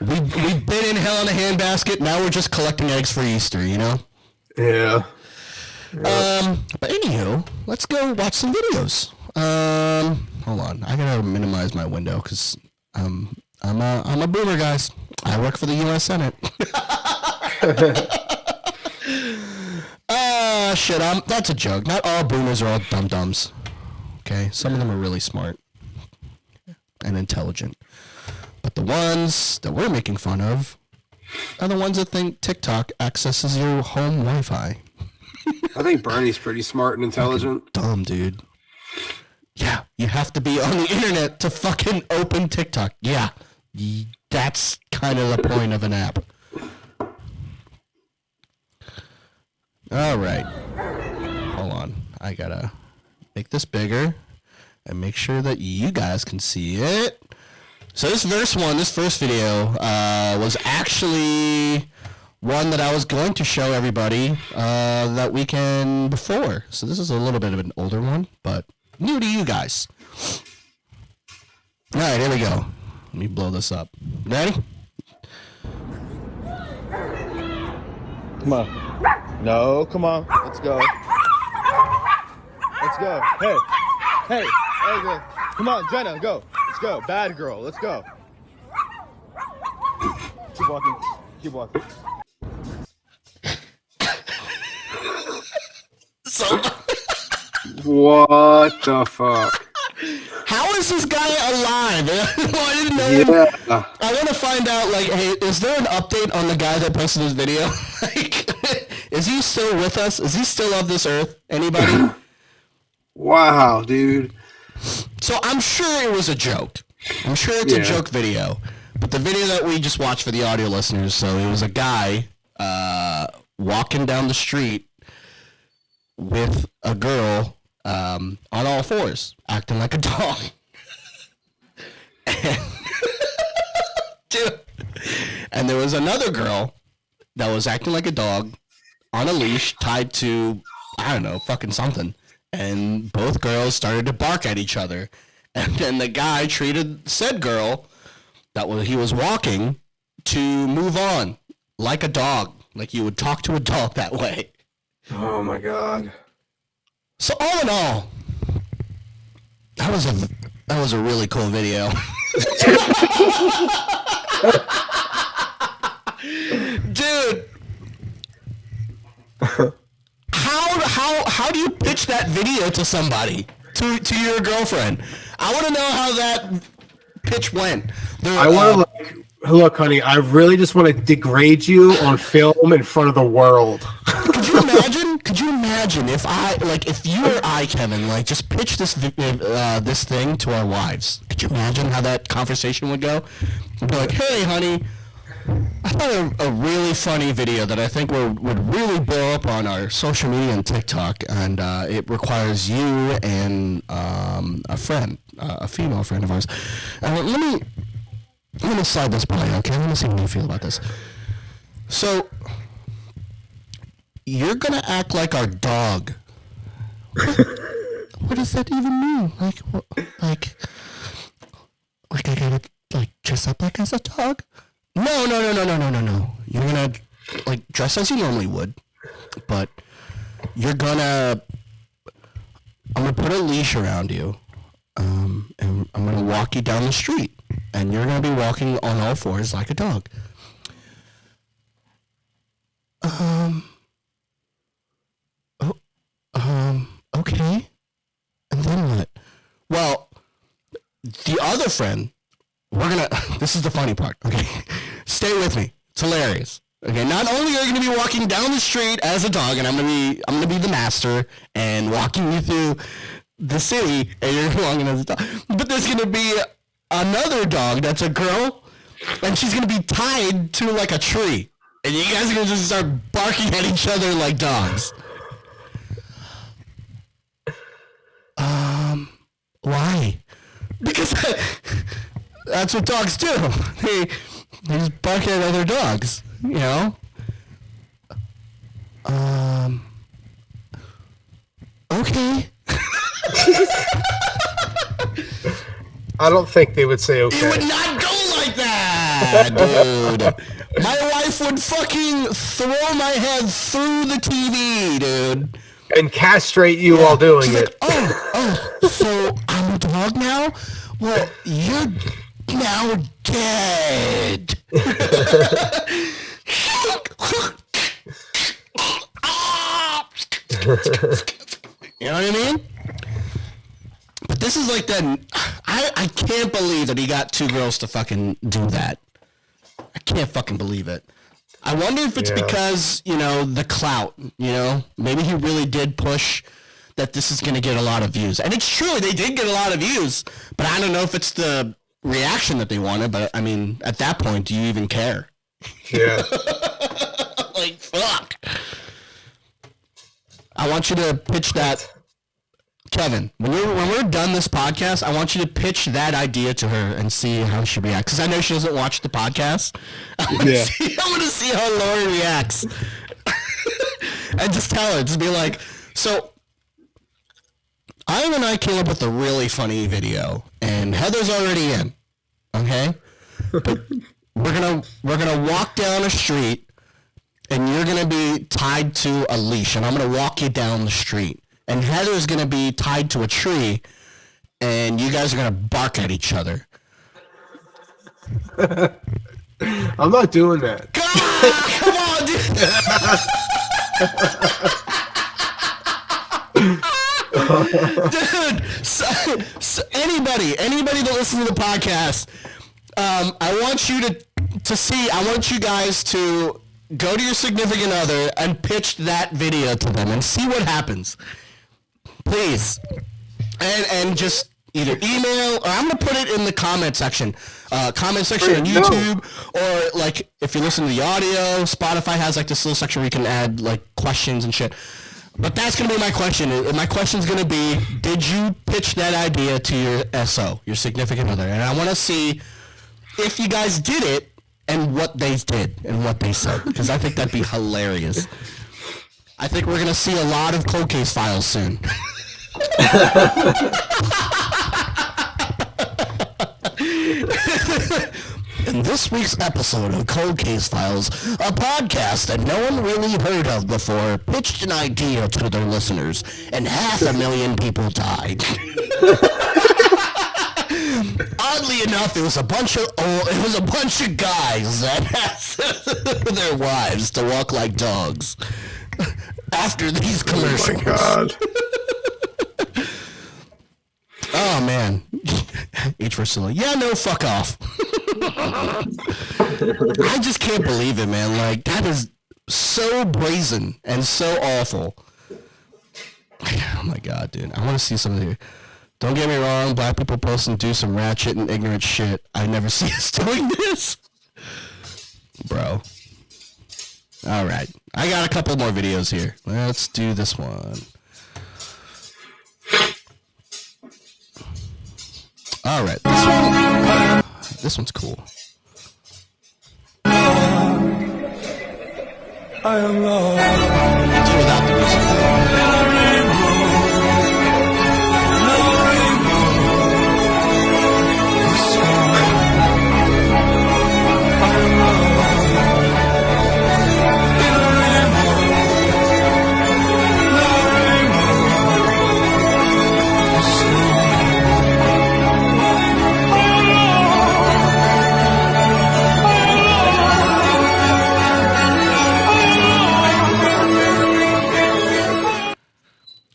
We've been in hell in a handbasket. Now we're just collecting eggs for Easter, you know? Yeah. But anywho, let's go watch some videos. Hold on. I gotta minimize my window because I'm a boomer, guys. I work for the U.S. Senate. Shit, that's a joke. Not all boomers are all dum-dums. Okay? Some of them are really smart and intelligent. But the ones that we're making fun of are the ones that think TikTok accesses your home Wi-Fi. I think Bernie's pretty smart and intelligent. Dumb, dude. Yeah, you have to be on the internet to fucking open TikTok. Yeah, that's kind of the point of an app. All right. Hold on. I gotta make this bigger and make sure that you guys can see it. So this first video, was actually one that I was going to show everybody that weekend before. So this is a little bit of an older one, but new to you guys. All right, here we go. Let me blow this up. Ready? Come on. No, come on. Let's go. Let's go. Hey, girl. Come on, Jenna, go. Let's go. Bad girl. Let's go. Keep walking. Keep walking. So, What the fuck? how is this guy alive? I didn't know. Yeah. I want to find out, like, hey, is there an update on the guy that posted this video? Like, is he still with us? Is he still of this earth? Anybody? Wow, dude. So I'm sure it was a joke. I'm sure it's a joke video. But the video that we just watched for the audio listeners, so it was a guy walking down the street with a girl on all fours, acting like a dog. And there was another girl that was acting like a dog on a leash tied to, I don't know, fucking something. And both girls started to bark at each other. And then the guy treated said girl that he was walking to move on like a dog, like you would talk to a dog that way. Oh my god. So all in all, that was a really cool video. Dude, how do you pitch that video to somebody, to your girlfriend? I want to know how that pitch went. I want to look, honey. I really just want to degrade you on film in front of the world. Could you imagine? Could you imagine if you or I, Kevin, like just pitch this this thing to our wives? Could you imagine how that conversation would go? We'd be like, "Hey, honey, I thought a really funny video that I think would really blow up on our social media and TikTok, and it requires you and a friend, a female friend of ours. Let me slide this by you, okay? Let me see how you feel about this. So, you're gonna act like our dog. What does that even mean? Like I gotta dress up like as a dog? No. You're gonna dress as you normally would, but I'm gonna put a leash around you, and I'm gonna walk you down the street, and you're gonna be walking on all fours like a dog. Okay. And then what? Well, the other friend, this is the funny part, okay? Stay with me. It's hilarious. Okay, not only are you going to be walking down the street as a dog, and I'm going to be the master and walking you through the city, and you're walking as a dog, but there's going to be another dog that's a girl, and she's going to be tied to like a tree, and you guys are going to just start barking at each other like dogs. Why? Because that's what dogs do. They just bark at other dogs, you know? Okay. I don't think they would say okay. It would not go like that, dude. My wife would fucking throw my head through the TV, dude. And castrate you while doing She's it. Like, so I'm a dog now? Well, you're now dead. You know what I mean? But this is like that. I can't believe that he got two girls to fucking do that. I can't fucking believe it. I wonder if it's because, the clout, maybe he really did push that this is going to get a lot of views. And it's true, they did get a lot of views, but I don't know if it's the reaction that they wanted, but I mean, at that point, do you even care? Yeah. Like, fuck. I want you to pitch that, Kevin, when we're done this podcast, I want you to pitch that idea to her and see how she reacts. Because I know she doesn't watch the podcast. I want to see how Lori reacts. And just tell her, just be like, so Ivan and I came up with a really funny video, and Heather's already in. Okay? But we're gonna walk down a street, and you're going to be tied to a leash, and I'm going to walk you down the street. And Heather's going to be tied to a tree, and you guys are going to bark at each other. I'm not doing that. Come on, dude. Dude, so anybody that listens to the podcast, I want you I want you guys to go to your significant other and pitch that video to them and see what happens. Please. And just either email, or I'm going to put it in the comment section. On YouTube, or like if you listen to the audio, Spotify has like this little section where you can add like questions and shit. But that's going to be my question. My question's going to be, did you pitch that idea to your SO, your significant other? And I want to see if you guys did it and what they did and what they said, because I think that'd be hilarious. I think we're going to see a lot of cold case files soon. In this week's episode of Cold Case Files, a podcast that no one really heard of before pitched an idea to their listeners, and 500,000 people died. Oddly enough, it was a bunch of guys that asked their wives to walk like dogs after these commercials. Oh my God. Oh man. H for silly. Yeah, no, fuck off. I just can't believe it, man. Like, that is so brazen and so awful. Oh my God, dude. I want to see some of the... Don't get me wrong, black people post and do some ratchet and ignorant shit. I never see us doing this. Bro. Alright. I got a couple more videos here. Let's do this one. All right, this one's cool. I am lost. Do without the music.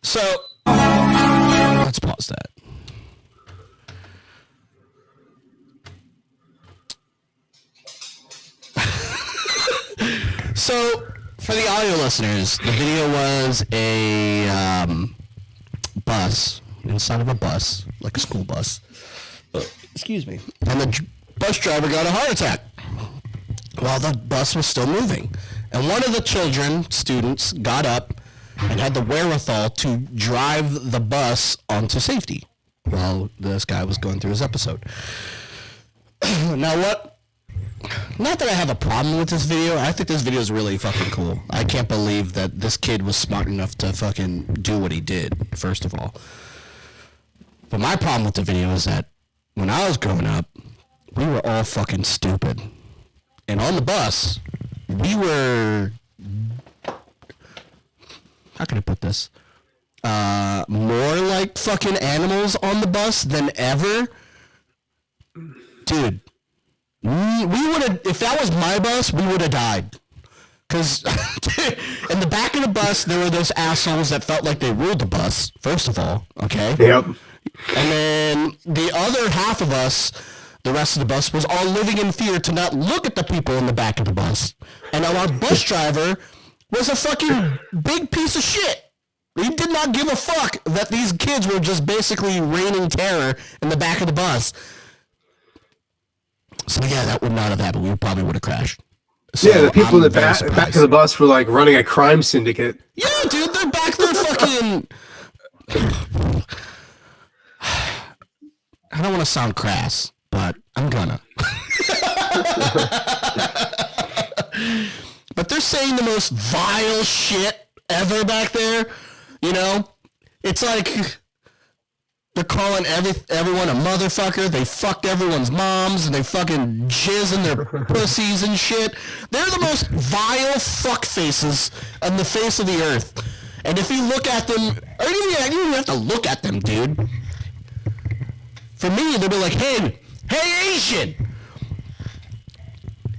So, let's pause that. So, for the audio listeners, the video was a bus, inside of a bus, like a school bus. Excuse me. And the bus driver got a heart attack while the bus was still moving. And one of the students, got up and had the wherewithal to drive the bus onto safety while this guy was going through his episode. Now what? Not that I have a problem with this video. I think this video is really fucking cool. I can't believe that this kid was smart enough to fucking do what he did, first of all. But my problem with the video is that when I was growing up, we were all fucking stupid. And on the bus, we were... How can I put this? More like fucking animals on the bus than ever. Dude, we would have, if that was my bus, we would have died. Because in the back of the bus, there were those assholes that felt like they ruled the bus, first of all, okay? Yep. And then the other half of us, the rest of the bus, was all living in fear to not look at the people in the back of the bus. And our bus driver was a fucking big piece of shit. He did not give a fuck that these kids were just basically raining terror in the back of the bus. So yeah, that would not have happened. We probably would have crashed. So yeah, the people in the very back of the bus were like running a crime syndicate. Yeah, dude, they're back there fucking... I don't want to sound crass, but I'm gonna. But they're saying the most vile shit ever back there. You know? It's like... They're calling everyone a motherfucker. They fucked everyone's moms and they fucking jizz in their pussies and shit. They're the most vile fuck faces on the face of the earth. And if you look at them, or you don't even have to look at them, dude. For me, they'll be like, hey Asian,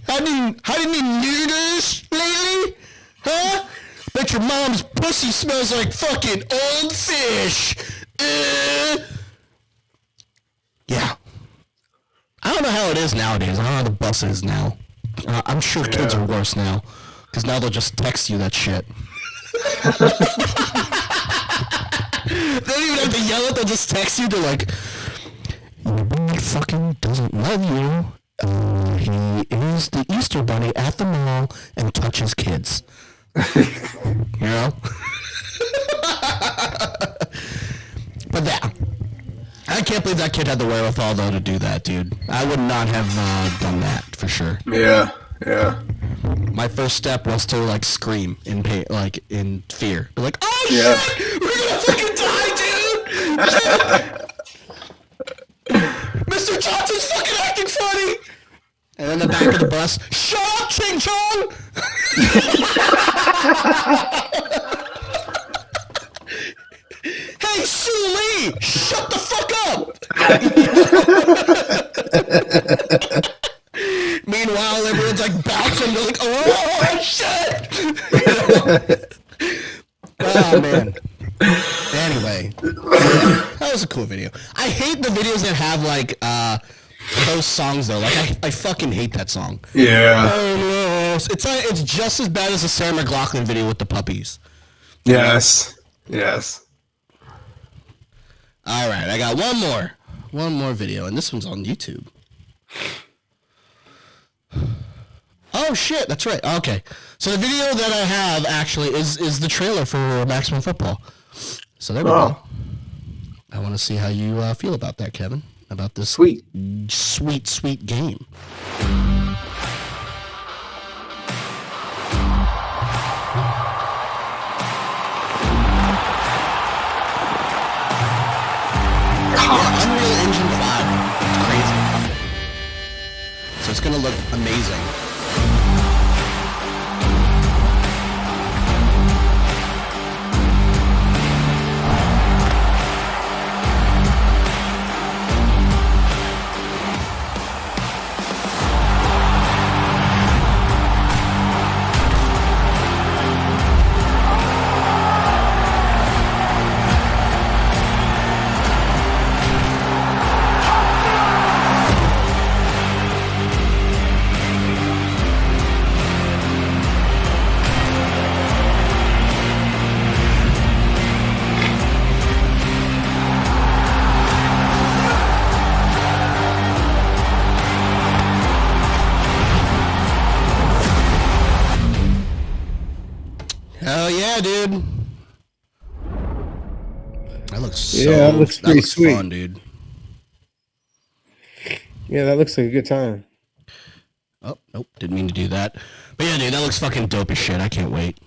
have you been noodles lately? Huh? Bet your mom's pussy smells like fucking old fish. Yeah. I don't know how it is nowadays. I don't know how the bus is now. I'm sure kids are worse now. Because now they'll just text you that shit. They don't even have to yell it. They'll just text you. They're like, your boy fucking doesn't love you. He is the Easter Bunny at the mall and touches kids. You know? But that, I can't believe that kid had the wherewithal though to do that, dude. I would not have done that for sure. Yeah. My first step was to like scream in pain, like in fear. Be like, oh shit, we're gonna fucking die, dude! Mr. Johnson's fucking acting funny. And then the back of the bus, shut up, Ching Chong! Hey, Sue Lee, shut the fuck up! Meanwhile, everyone's like bouncing, they're like, oh shit! Oh man. Anyway, that was a cool video. I hate the videos that have like those songs though. Like I fucking hate that song. Yeah. It's just as bad as the Sarah McLachlan video with the puppies. Yes. All right, I got one more video, and this one's on YouTube. Oh shit, that's right. Okay, so the video that I have actually is the trailer for Maximum Football. So there we go. I want to see how you feel about that, Kevin. About this sweet game. Unreal Engine 5. It's crazy. So it's gonna look amazing. Hell yeah, dude. That looks pretty sweet. Fun, dude. Yeah, that looks like a good time. Oh, nope, didn't mean to do that. But yeah, dude, that looks fucking dope as shit. I can't wait.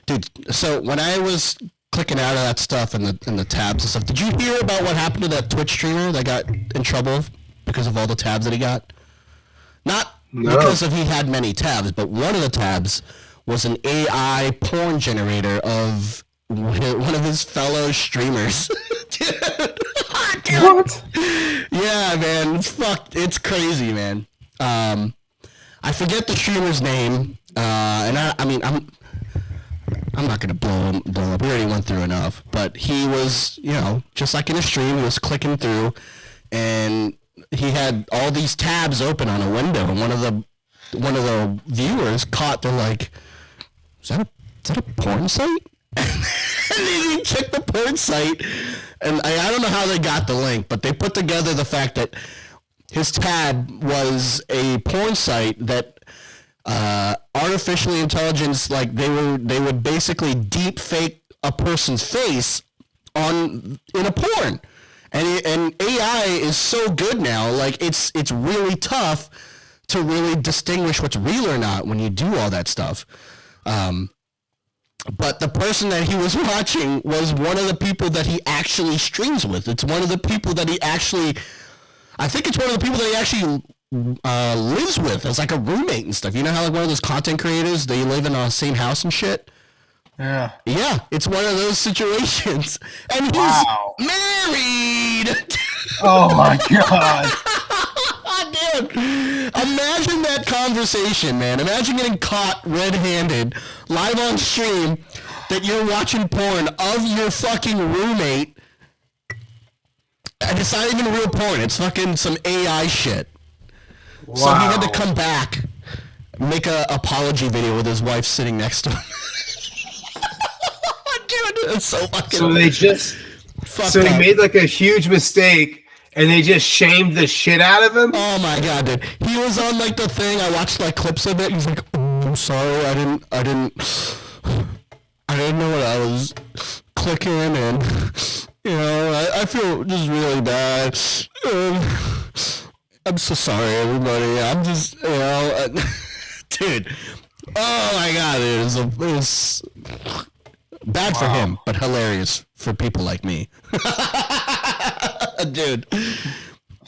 Dude, so when I was clicking out of that stuff and the tabs and stuff, did you hear about what happened to that Twitch streamer that got in trouble because of all the tabs that he got? Not because he had many tabs, but one of the tabs was an AI porn generator of one of his fellow streamers. Dude. What? Yeah, man, it's crazy, man. I forget the streamer's name, and I'm not gonna blow him up. We already went through enough, but he was, just like in a stream, he was clicking through, and he had all these tabs open on a window, and one of the viewers caught. They're like, "Is that a porn site?" And they checked the porn site, and I don't know how they got the link, but they put together the fact that his tab was a porn site that artificially intelligence, like they would basically deep fake a person's face in a porn. And AI is so good now, like it's really tough to really distinguish what's real or not when you do all that stuff. But the person that he was watching was one of the people that he actually streams with. It's one of the people that he actually, I think it's one of the people that he actually lives with as like a roommate and stuff. You know how like one of those content creators, they live in the same house and shit? Yeah. Yeah, it's one of those situations. And he's married! Oh my god. Dude, imagine that conversation, man. Imagine getting caught red-handed, live on stream, that you're watching porn of your fucking roommate. And it's not even real porn. It's fucking some AI shit. Wow. So he had to come back, make a apology video with his wife sitting next to him. Dude, it's so fucking... So they just... So he made like a huge mistake... And they just shamed the shit out of him? Oh my god, dude. He was on like the thing, I watched like clips of it, he's like, oh, I'm sorry, I didn't know what I was clicking, and you know, I feel just really bad. I'm so sorry, everybody. I'm just, you know, dude. Oh my god, it was bad for him, but hilarious for people like me. Dude.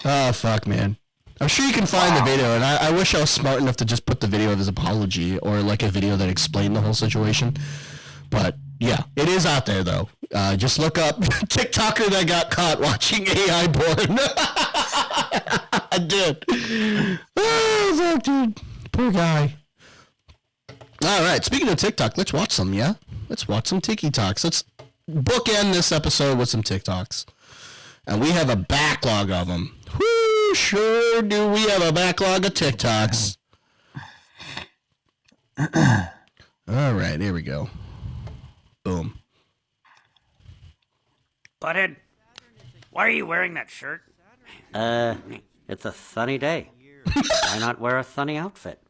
Oh, fuck, man. I'm sure you can find the video, and I wish I was smart enough to just put the video of his apology, or like a video that explained the whole situation. But, yeah, it is out there, though. Just look up TikToker that got caught watching AI porn. Dude. Oh, fuck, dude. Poor guy. All right, speaking of TikTok, let's watch some, yeah? Let's watch some TikToks. Let's bookend this episode with some TikToks. And we have a backlog of them. Whoo, sure do we have a backlog of TikToks. All right, here we go. Boom. Butthead, why are you wearing that shirt? It's a sunny day. Why not wear a sunny outfit?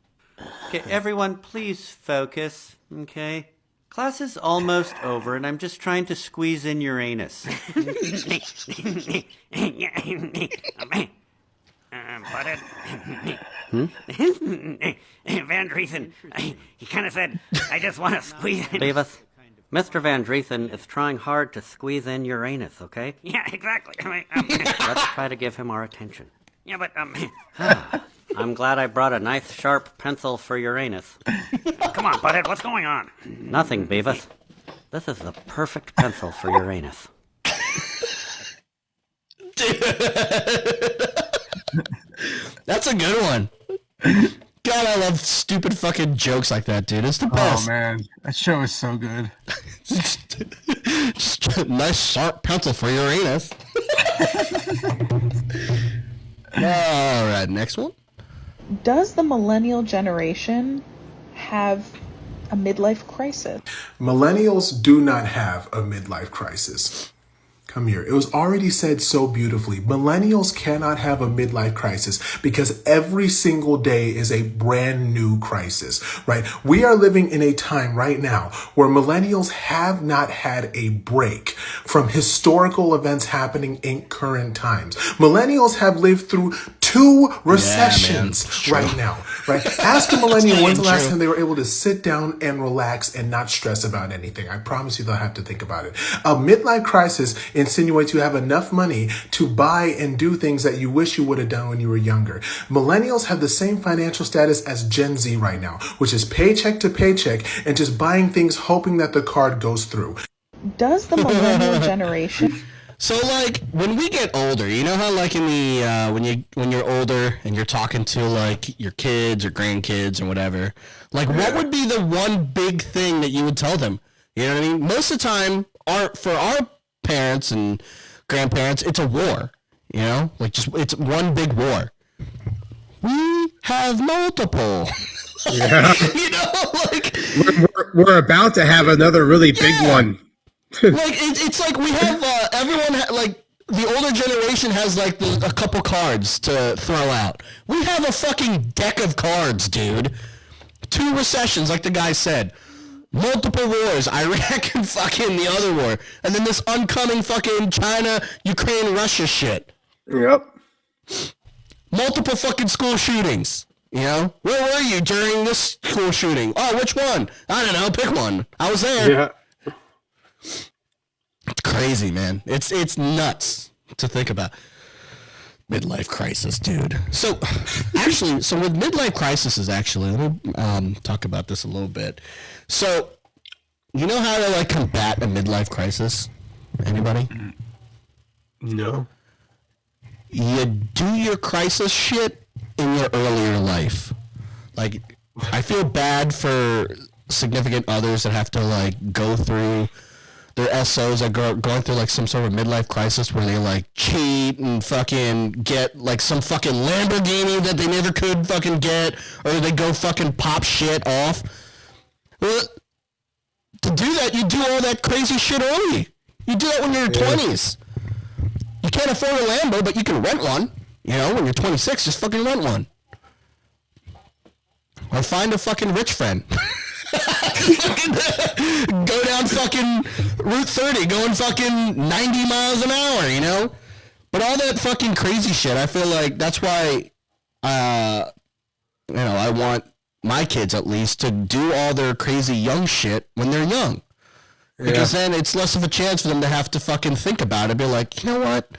Okay, everyone, please focus, okay? Class is almost over, and I'm just trying to squeeze in Uranus. Butthead. Van Driesen, he kind of said, I just want to squeeze in... Beavis, Mr. Van Driesen is trying hard to squeeze in Uranus, okay? Yeah, exactly. Let's try to give him our attention. Yeah, but, I'm glad I brought a nice, sharp pencil for Uranus. Come on, Butthead, what's going on? Nothing, Beavis. This is the perfect pencil for Uranus. That's a good one. God, I love stupid fucking jokes like that, dude. It's the best. Oh, man. That show is so good. Just a nice, sharp pencil for Uranus. All right, next one. Does the millennial generation have a midlife crisis? Millennials do not have a midlife crisis. Come here. It was already said so beautifully. Millennials cannot have a midlife crisis because every single day is a brand new crisis, right? We are living in a time right now where millennials have not had a break from historical events happening in current times. Millennials have lived through 2 recessions right now, right? Ask a millennial when's the last time they were able to sit down and relax and not stress about anything. I promise you they'll have to think about it. A midlife crisis insinuates you have enough money to buy and do things that you wish you would have done when you were younger. Millennials have the same financial status as Gen Z right now, which is paycheck to paycheck and just buying things hoping that the card goes through. Does the millennial generation... So, like, when we get older, you know how, like, in the, when you're older and you're talking to, like, your kids or grandkids or whatever, like, what would be the one big thing that you would tell them? You know what I mean? Most of the time, for our parents and grandparents, it's a war, you know? Like, just, it's one big war. We have multiple. Yeah. You know, like... We're about to have another really big one. Like it's like we have everyone like the older generation has like a couple cards to throw out. We have a fucking deck of cards, dude. 2 recessions, like the guy said. Multiple wars, Iraq and fucking the other war, and then this oncoming fucking China, Ukraine, Russia shit. Yep. Multiple fucking school shootings. You know, where were you during this school shooting? Oh, which one? I don't know. Pick one. I was there. Yeah. It's crazy, man. It's nuts to think about. Midlife crisis, dude. So, actually, so with midlife crisis actually, let me talk about this a little bit. So, you know how to like combat a midlife crisis? Anybody? No. You do your crisis shit in your earlier life. Like, I feel bad for significant others that have to like go through their SOs that going through like some sort of midlife crisis where they like cheat and fucking get like some fucking Lamborghini that they never could fucking get, or they go fucking pop shit off. Well, to do that, you do all that crazy shit early. You do that when you're in your 20s. You can't afford a Lambo, but you can rent one. You know, when you're 26, just fucking rent one. Or find a fucking rich friend. Go down fucking Route 30, going fucking 90 miles an hour, you know? But all that fucking crazy shit, I feel like that's why, you know, I want my kids at least to do all their crazy young shit when they're young. Because then it's less of a chance for them to have to fucking think about it. Be like, you know what?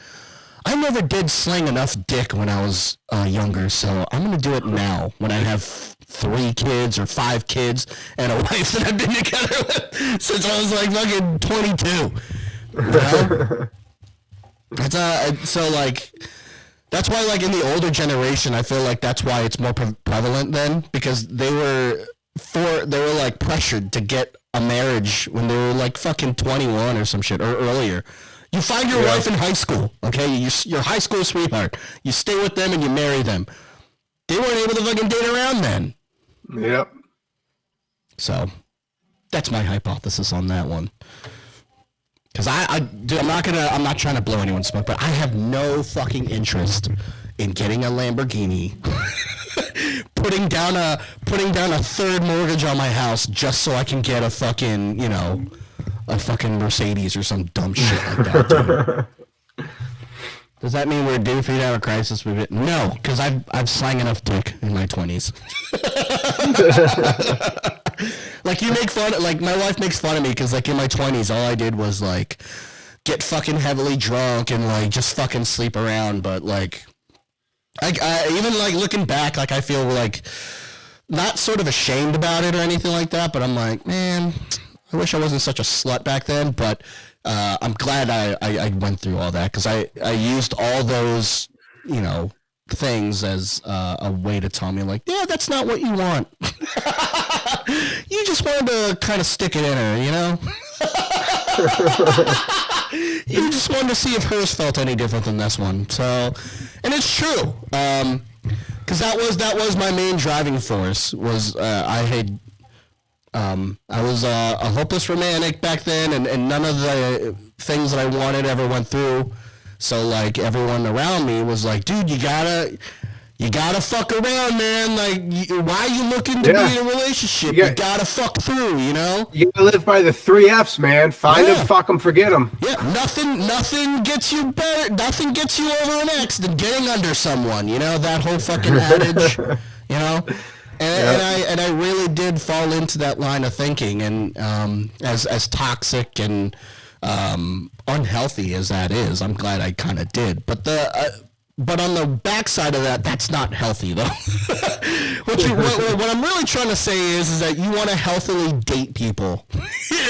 I never did sling enough dick when I was younger, so I'm going to do it now when I have 3 kids or 5 kids and a wife that I've been together with since I was like fucking 22. You know? So like, that's why like in the older generation, I feel like that's why it's more prevalent then, because they were like pressured to get a marriage when they were like fucking 21 or some shit or earlier. You find your wife in high school, okay? Your high school sweetheart. You stay with them and you marry them. They weren't able to fucking date around then. Yep. So, that's my hypothesis on that one. Because dude, I'm not trying to blow anyone's smoke, but I have no fucking interest in getting a Lamborghini, putting down a third mortgage on my house just so I can get a fucking, you know, a fucking Mercedes or some dumb shit like that, dude. Does that mean we're due for you to have a crisis with it? No, because I've slang enough dick in my 20s. Like, you make fun, like, my wife makes fun of me because, like, in my 20s, all I did was, like, get fucking heavily drunk and, like, just fucking sleep around. But, like, I even, like, looking back, like, I feel, like, not sort of ashamed about it or anything like that, but I'm like, man, I wish I wasn't such a slut back then, but I'm glad I went through all that, because I used all those, you know, things as a way to tell me, like, yeah, that's not what you want. You just wanted to kind of stick it in her, you know? You just wanted to see if hers felt any different than this one. So, and it's true, because that was my main driving force, was I was a hopeless romantic back then, and none of the things that I wanted ever went through. So, like, everyone around me was like, dude, you gotta fuck around, man. Like, why are you looking to be in a relationship? You gotta fuck through, you know? You gotta live by the 3 F's, man. Find them, fuck them, forget them. Yeah, nothing gets you better, nothing gets you over an ex than getting under someone, you know? That whole fucking adage, you know? And I really did fall into that line of thinking, and as toxic and unhealthy as that is, I'm glad I kind of did. But but on the backside of that, that's not healthy, though. What I'm really trying to say is that you want to healthily date people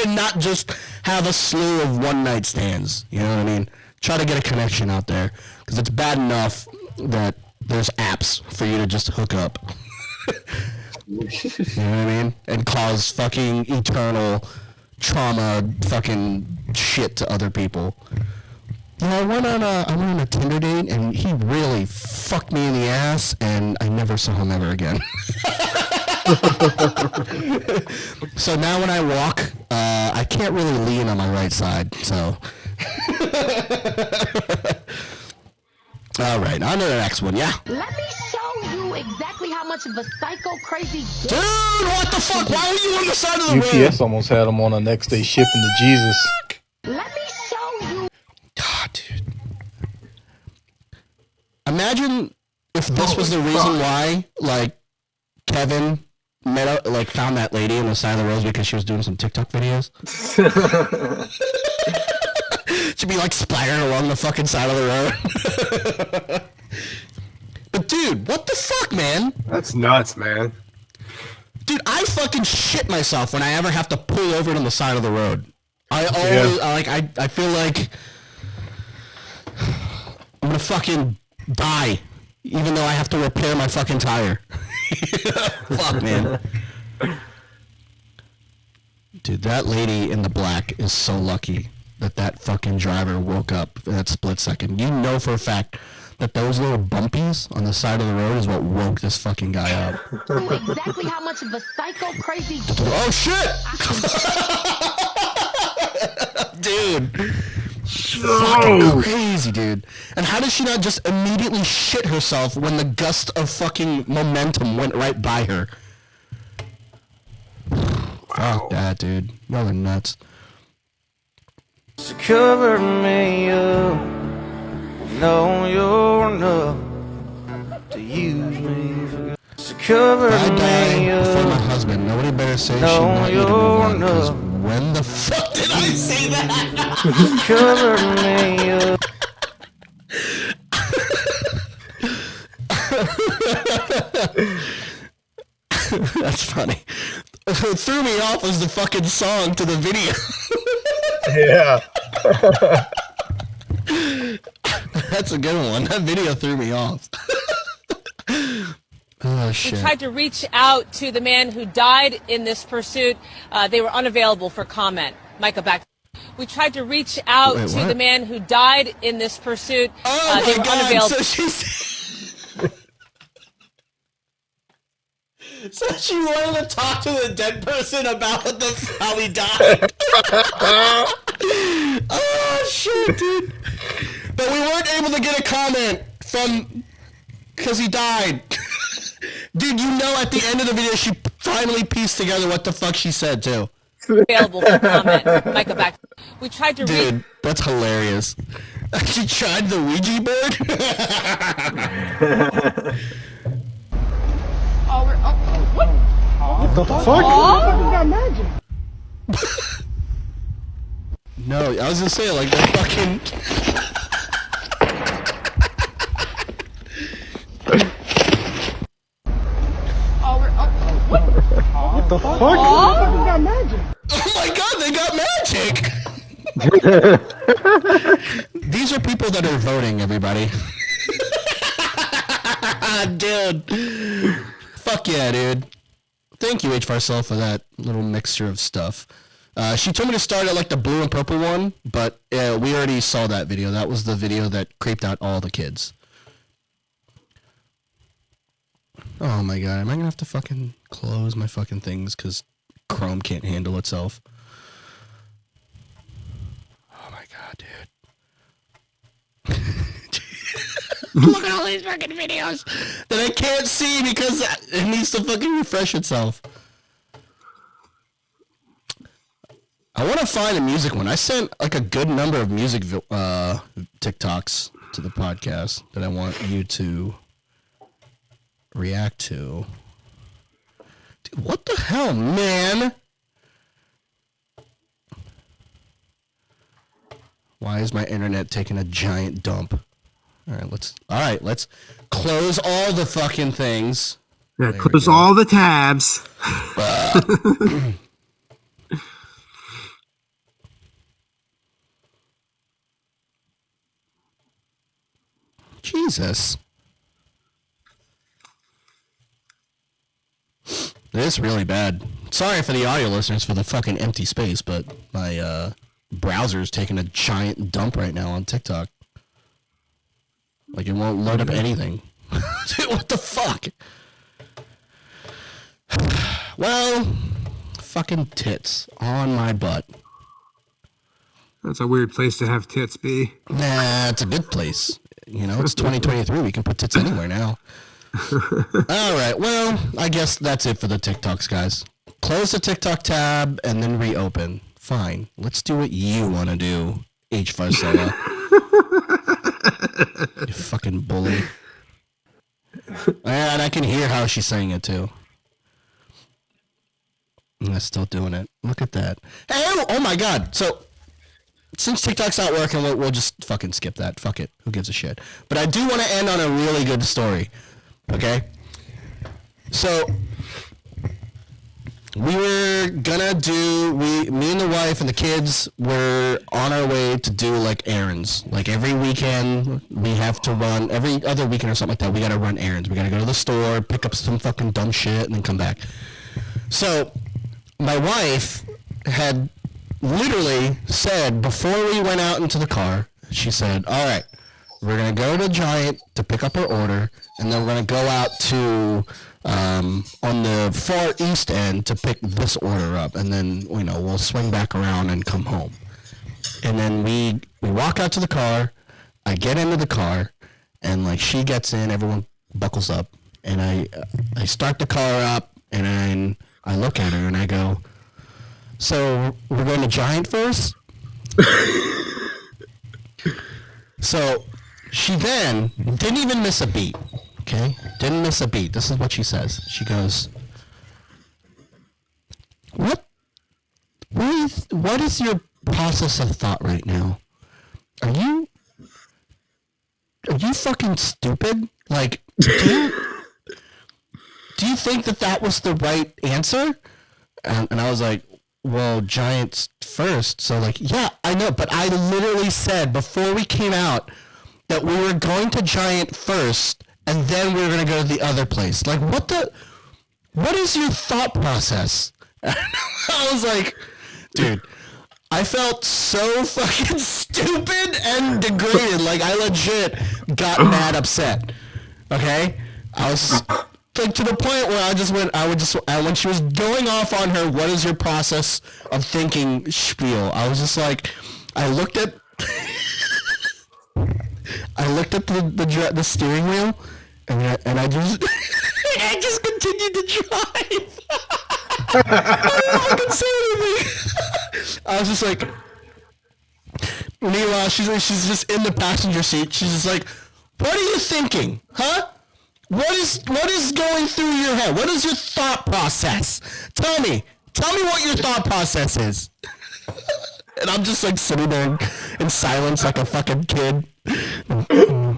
and not just have a slew of one-night stands. You know what I mean? Try to get a connection out there, because it's bad enough that there's apps for you to just hook up. You know what I mean? And cause fucking eternal trauma fucking shit to other people. You know, I went on a Tinder date, and he really fucked me in the ass, and I never saw him ever again. So now when I walk, I can't really lean on my right side, so. All right, on to the next one, yeah? Let me show you exactly how much of a psycho crazy dude, what the fuck? Why are you on the side of the road? UPS almost had him on the next day shipping to Jesus. Let me show you. God, dude. Imagine if this was the reason why, like, Kevin found that lady on the side of the road because she was doing some TikTok videos. She'd be like splattering along the fucking side of the road. But dude, what the fuck, man? That's nuts, man. Dude, I fucking shit myself when I ever have to pull over on the side of the road. I always I feel like I'm gonna fucking die, even though I have to repair my fucking tire. Fuck, man. Dude, that lady in the black is so lucky that fucking driver woke up in that split second. You know for a fact that those little bumpies on the side of the road is what woke this fucking guy up. Exactly how much of a psycho crazy. Oh shit! Dude. Fucking crazy, dude. And how does she not just immediately shit herself when the gust of fucking momentum went right by her? Fuck that, dude. Y'all are nuts. So cover me up. No, you're enough to use me for. So cover me up. Before my husband, nobody better say she not you to move on, 'cause when the fuck did I say that? Cover me up. That's funny. What threw me off was the fucking song to the video. Yeah. That's a good one. That video threw me off. Oh, shit. We tried to reach out to the man who died in this pursuit. They were unavailable for comment. Micah, back. We tried to reach out to the man who died in this pursuit. Oh, they my were God. unavailable. So she wanted to talk to the dead person about how he died. Oh, shit, dude. But we weren't able to get a comment because he died. Dude, you know at the end of the video, she finally pieced together what the fuck she said, too. Available for comment. Micah, back. We tried to Dude, that's hilarious. She tried the Ouija board? What the fuck? Got magic. No, I was gonna say, like, the fucking... What the fuck? Got magic. Oh my God, they got magic! These are people that are voting, everybody. Dude. Fuck yeah, dude. Thank you, H. Farcell, for that little mixture of stuff. She told me to start at like the blue and purple one, but we already saw that video. That was the video that creeped out all the kids. Oh my God, am I gonna have to fucking close my fucking things because Chrome can't handle itself? Oh my God, dude. Look at all these fucking videos that I can't see because it needs to fucking refresh itself. I want to find a music one. I sent like a good number of music TikToks to the podcast that I want you to react to. Dude, what the hell, man? Why is my internet taking a giant dump? All right, let's close all the fucking things. Yeah, close all the tabs. Jesus. This is really bad. Sorry for the audio listeners for the fucking empty space, but my browser is taking a giant dump right now on TikTok. Like, it won't load up anything. Dude, what the fuck? Well, fucking tits on my butt. That's a weird place to have tits be. Nah, it's a good place. You know, it's 2023. We can put tits anywhere now. All right. Well, I guess that's it for the TikToks, guys. Close the TikTok tab and then reopen. Fine. Let's do what you want to do, H. Farcella. You fucking bully. And I can hear how she's saying it, too. I'm still doing it. Look at that. Hey, oh my God. So, since TikTok's not working, we'll just fucking skip that. Fuck it. Who gives a shit? But I do want to end on a really good story. Okay? So, we were gonna me and the wife and the kids were on our way to do like errands. Like every weekend, we have to run, every other weekend or something like that, we gotta run errands. We gotta go to the store, pick up some fucking dumb shit, and then come back. So, my wife had literally said before we went out into the car, she said, all right, we're going to go to Giant to pick up our order, and then we're going to go out to, on the far east end to pick this order up, and then, we'll swing back around and come home. And then we walk out to the car, I get into the car, and, like, she gets in, everyone buckles up, and I start the car up, and then I look at her, and I go, so we're going to Giant first? So she then didn't even miss a beat, okay? Didn't miss a beat. This is what she says. She goes, what is your process of thought right now? Are you fucking stupid? Like, do you think that was the right answer? And I was like, well, Giant's first. So, like, yeah, I know. But I literally said before we came out that we were going to Giant first, and then we were going to go to the other place. Like, what is your thought process? I was like, dude, I felt so fucking stupid and degraded. Like, I legit got mad upset. Okay? I was like to the point where when she was going off on her, what is your process of thinking spiel? I was just like, I looked at the steering wheel, and I just I just continued to drive. I didn't fucking say anything. I was just like, meanwhile, she's just in the passenger seat. She's just like, what are you thinking, huh? What is going through your head? What is your thought process? Tell me what your thought process is. And I'm just like sitting there in silence like a fucking kid. I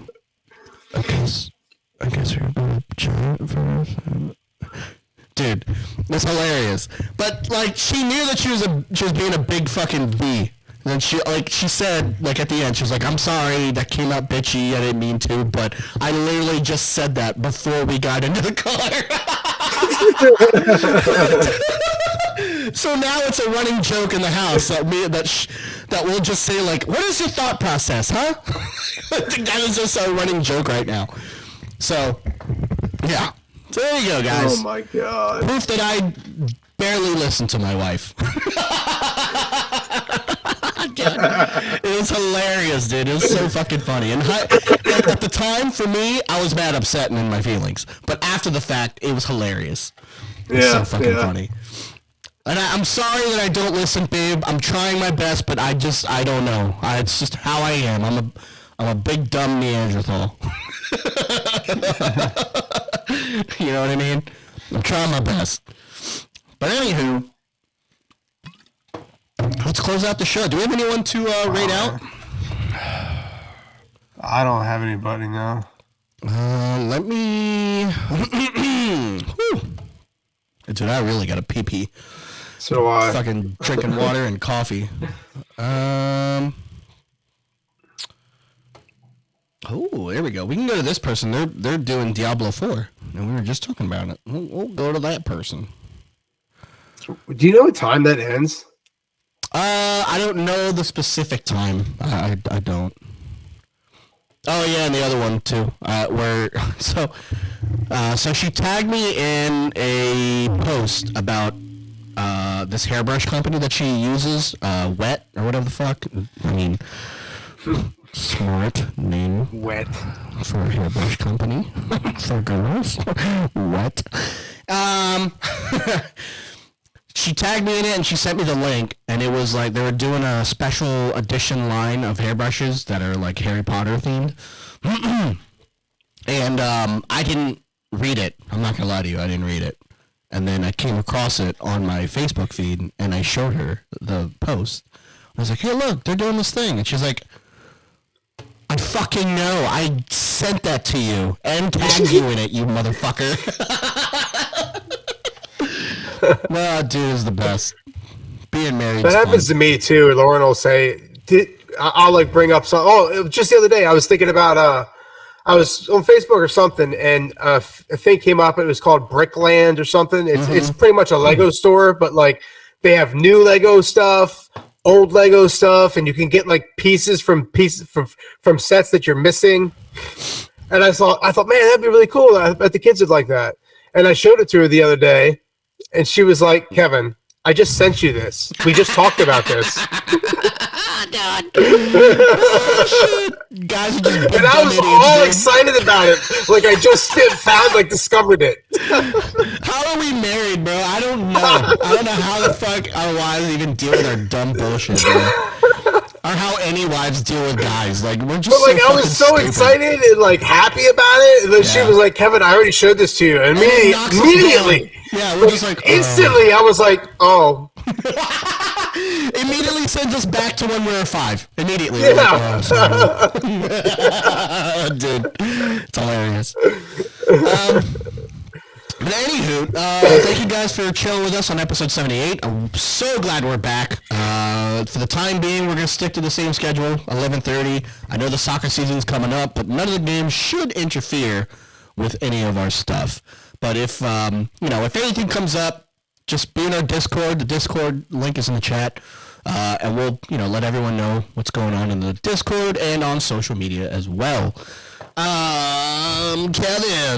guess we're gonna Giant first. Dude, it's hilarious. But like, she knew that she was being a big fucking B. And then she said, like, at the end, she was like, I'm sorry, that came out bitchy, I didn't mean to, but I literally just said that before we got into the car. So now it's a running joke in the house that we'll just say, like, what is your thought process, huh? That is just a running joke right now. So, yeah. So there you go, guys. Oh, my God. Proof that I barely listen to my wife. It was hilarious, dude. It was so fucking funny. And at the time, for me, I was mad, upset, and in my feelings. But after the fact, it was hilarious. It's so fucking funny. And I'm sorry that I don't listen, babe. I'm trying my best, but I don't know. It's just how I am. I'm a big dumb Neanderthal. You know what I mean? I'm trying my best. But anywho, let's close out the show. Do we have anyone to rate out? I don't have anybody now. Let me. Dude, I really got a pee. So fucking drinking water and coffee. Oh, there we go. We can go to this person. They're doing Diablo 4, and we were just talking about it. We'll go to that person. Do you know what time that ends? I don't know the specific time. I don't. Oh yeah, and the other one too. So she tagged me in a post about this hairbrush company that she uses, Wet or whatever the fuck. I mean, smart name. Wet for a hairbrush company for girls. Wet. She tagged me in it and she sent me the link, and it was like they were doing a special edition line of hairbrushes that are like Harry Potter themed. And I didn't read it. I'm not gonna lie to you, I didn't read it. And then I came across it on my Facebook feed, and I showed her the post. I was like, hey, look, they're doing this thing. And she's like, I fucking know. I sent that to you and tagged you in it, you motherfucker. Well, dude is the best. Being married. That happens to me too. Lauren will say, I'll like bring up some. Oh, just the other day, I was thinking about. I was on Facebook or something, and a thing came up. It was called Brickland or something. It's pretty much a Lego store, but like they have new Lego stuff, old Lego stuff, and you can get like pieces from sets that you're missing. And I thought, man, that'd be really cool. I bet the kids would like that. And I showed it to her the other day, and she was like, Kevin, I just sent you this. We just talked about this. God. Oh, shit. Guys are just and I was all excited about it. Like I just discovered it. How are we married, bro? I don't know. I don't know how the fuck our wives even deal with our dumb bullshit, bro. Or how any wives deal with guys. Like we're just. But like I was so excited and like happy about it, and then she was like, "Kevin, I already showed this to you." And immediately, yeah, we're just like instantly. I was like, "Oh." Immediately sends us back to when we were 5. Immediately. Yeah. Like, dude, it's hilarious. But anywho, thank you guys for chilling with us on episode 78. I'm so glad we're back. For the time being, we're going to stick to the same schedule, 11:30. I know the soccer season's coming up, but none of the games should interfere with any of our stuff. But if, if anything comes up, just be in our Discord. The Discord link is in the chat. And we'll, let everyone know what's going on in the Discord and on social media as well. Kevin,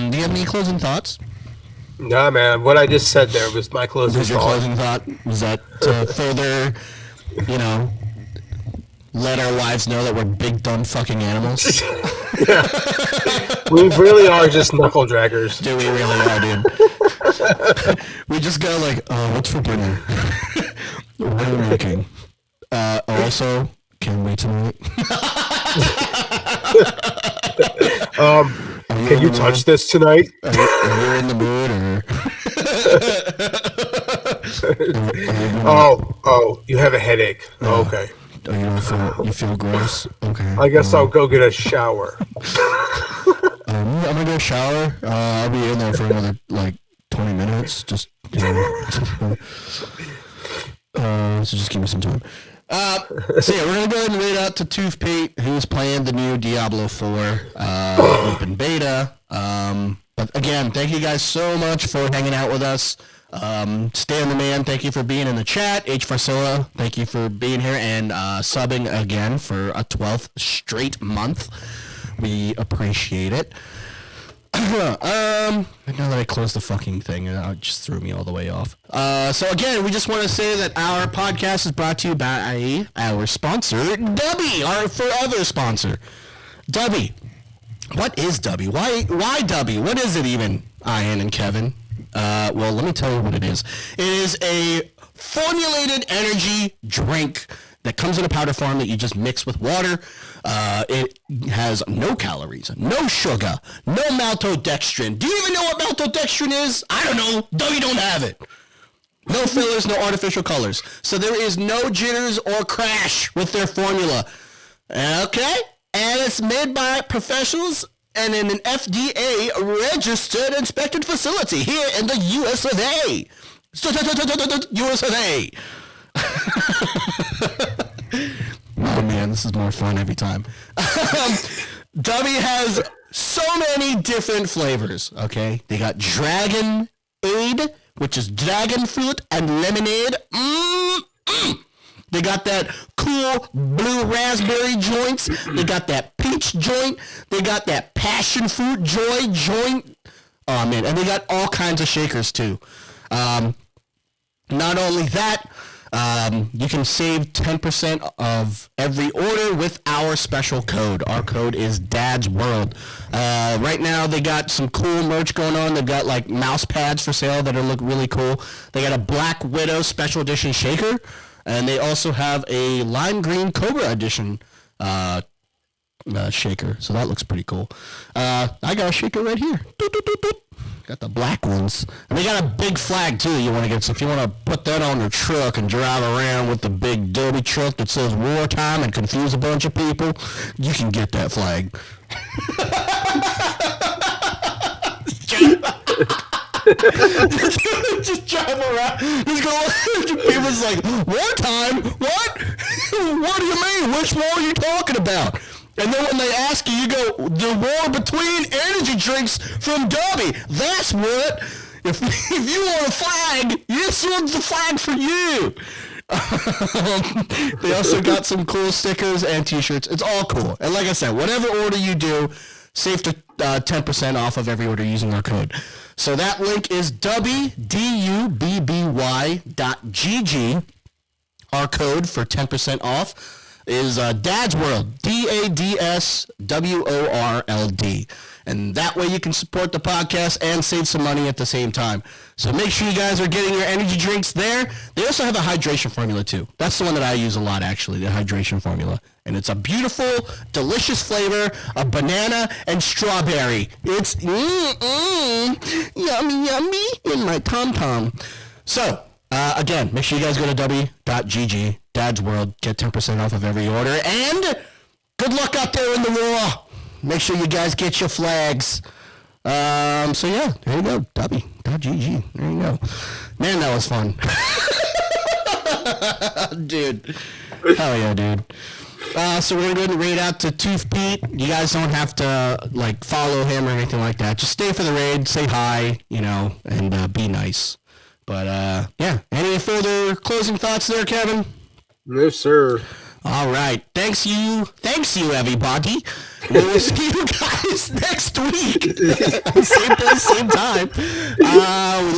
do you have any closing thoughts? Nah, man. What I just said there was my closing thought. Was your closing thought? Was that to further, let our wives know that we're big, dumb fucking animals? Yeah. We really are just knuckle draggers. Dude, we really are, dude. We just go like, what's for dinner? What are we making? Also, can we tonight? Can you touch this tonight? Are you in the mood, or? Oh, you have a headache. Okay. You feel gross? Okay. I guess I'll go get a shower. I'm gonna go shower. I'll be in there for another 20 minutes. Just so just give me some time. So yeah, we're gonna go ahead and read out to Tooth Pete, who's playing the new Diablo 4 open beta. But again, thank you guys so much for hanging out with us. Stan the Man, thank you for being in the chat. H. Farcilla, thank you for being here and subbing again for a 12th straight month. We appreciate it. Now that I closed the fucking thing, it just threw me all the way off. So again, we just want to say that our podcast is brought to you by our sponsor, Dubby, our forever sponsor. Dubby. What is Dubby? Why Dubby? What is it even, Ian and Kevin? Well, let me tell you what it is. It is a formulated energy drink that comes in a powder form that you just mix with water. It has no calories, no sugar, no maltodextrin. Do you even know what maltodextrin is? I don't know. Dubby don't have it. No fillers, no artificial colors. So there is no jitters or crash with their formula. Okay? And it's made by professionals and in an FDA registered inspected facility here in the US of A. US of A. Oh man, this is more fun every time. Dubby has so many different flavors, okay? They got Dragon Aid, which is dragon fruit and lemonade. They got that cool blue raspberry joints. They got that peach joint. They got that passion fruit joy joint. Oh man, and they got all kinds of shakers too. Not only that, you can save 10% of every order with our special code. Our code is Dad's World. Right now, they got some cool merch going on. They've got like mouse pads for sale that look really cool. They got a Black Widow special edition shaker, and they also have a lime green Cobra edition shaker. So that looks pretty cool. I got a shaker right here. Got the black ones. And they got a big flag, too, you want to get. So if you want to put that on your truck and drive around with the big Derby truck that says wartime and confuse a bunch of people, you can get that flag. Just drive around. Just go. People's like, wartime? What? What do you mean? Which war are you talking about? And then when they ask you, you go, the war between energy drinks from Derby. That's what. If you want a flag, this one's the flag for you. They also got some cool stickers and t-shirts. It's all cool. And like I said, whatever order you do, save to 10% off of every order using our code. So that link is wdubby.gg. Our code for 10% off is Dad's World, DADSWORLD. And that way you can support the podcast and save some money at the same time. So make sure you guys are getting your energy drinks there. They also have a hydration formula too. That's the one that I use a lot, actually, the hydration formula. And it's a beautiful, delicious flavor of banana and strawberry. It's yummy, yummy in my tom-tom. So, again, make sure you guys go to w.gg, Dad's World, get 10% off of every order. And good luck out there in the war. Make sure you guys get your flags. So yeah, there you go, w.gg. There you go. Man, that was fun. Dude. Hell yeah, dude. So we're going to raid out to Tooth Pete. You guys don't have to, like, follow him or anything like that. Just stay for the raid, say hi, you know, and be nice. But, yeah. Any further closing thoughts there, Kevin? No, sir. All right. Thanks you, everybody. We'll see you guys next week. Same place, same time. We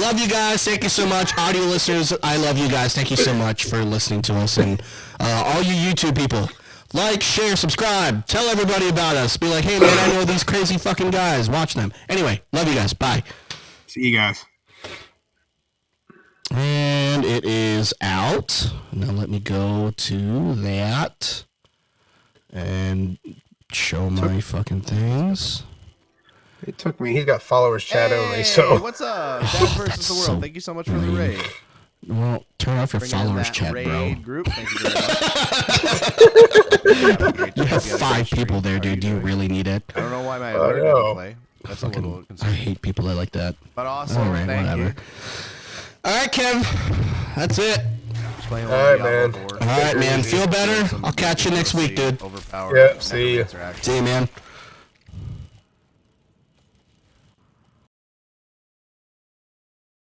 love you guys. Thank you so much. Audio listeners, I love you guys. Thank you so much for listening to us. And all you YouTube people, like, share, subscribe. Tell everybody about us. Be like, hey, man, I know these crazy fucking guys. Watch them. Anyway, love you guys. Bye. See you guys. And it is out. Now let me go to that and show my fucking things. It took me. He's got followers chat only. So what's up? Dad versus the world. So Thank you so much for the raid. Well, turn off your Bring in followers that chat, raid bro. Group. Thank you very much. You have 5 people there, dude. Do you really need it? I don't know why my alert didn't play. That's a little I concerning. hate people that like that. But awesome. All right, Thank whatever. you. All right, Kev. That's it. Just playing All right, Diablo man. 4. All right, man. Feel better. I'll catch you next week, dude. Overpowered. Yep, see you. See you, man.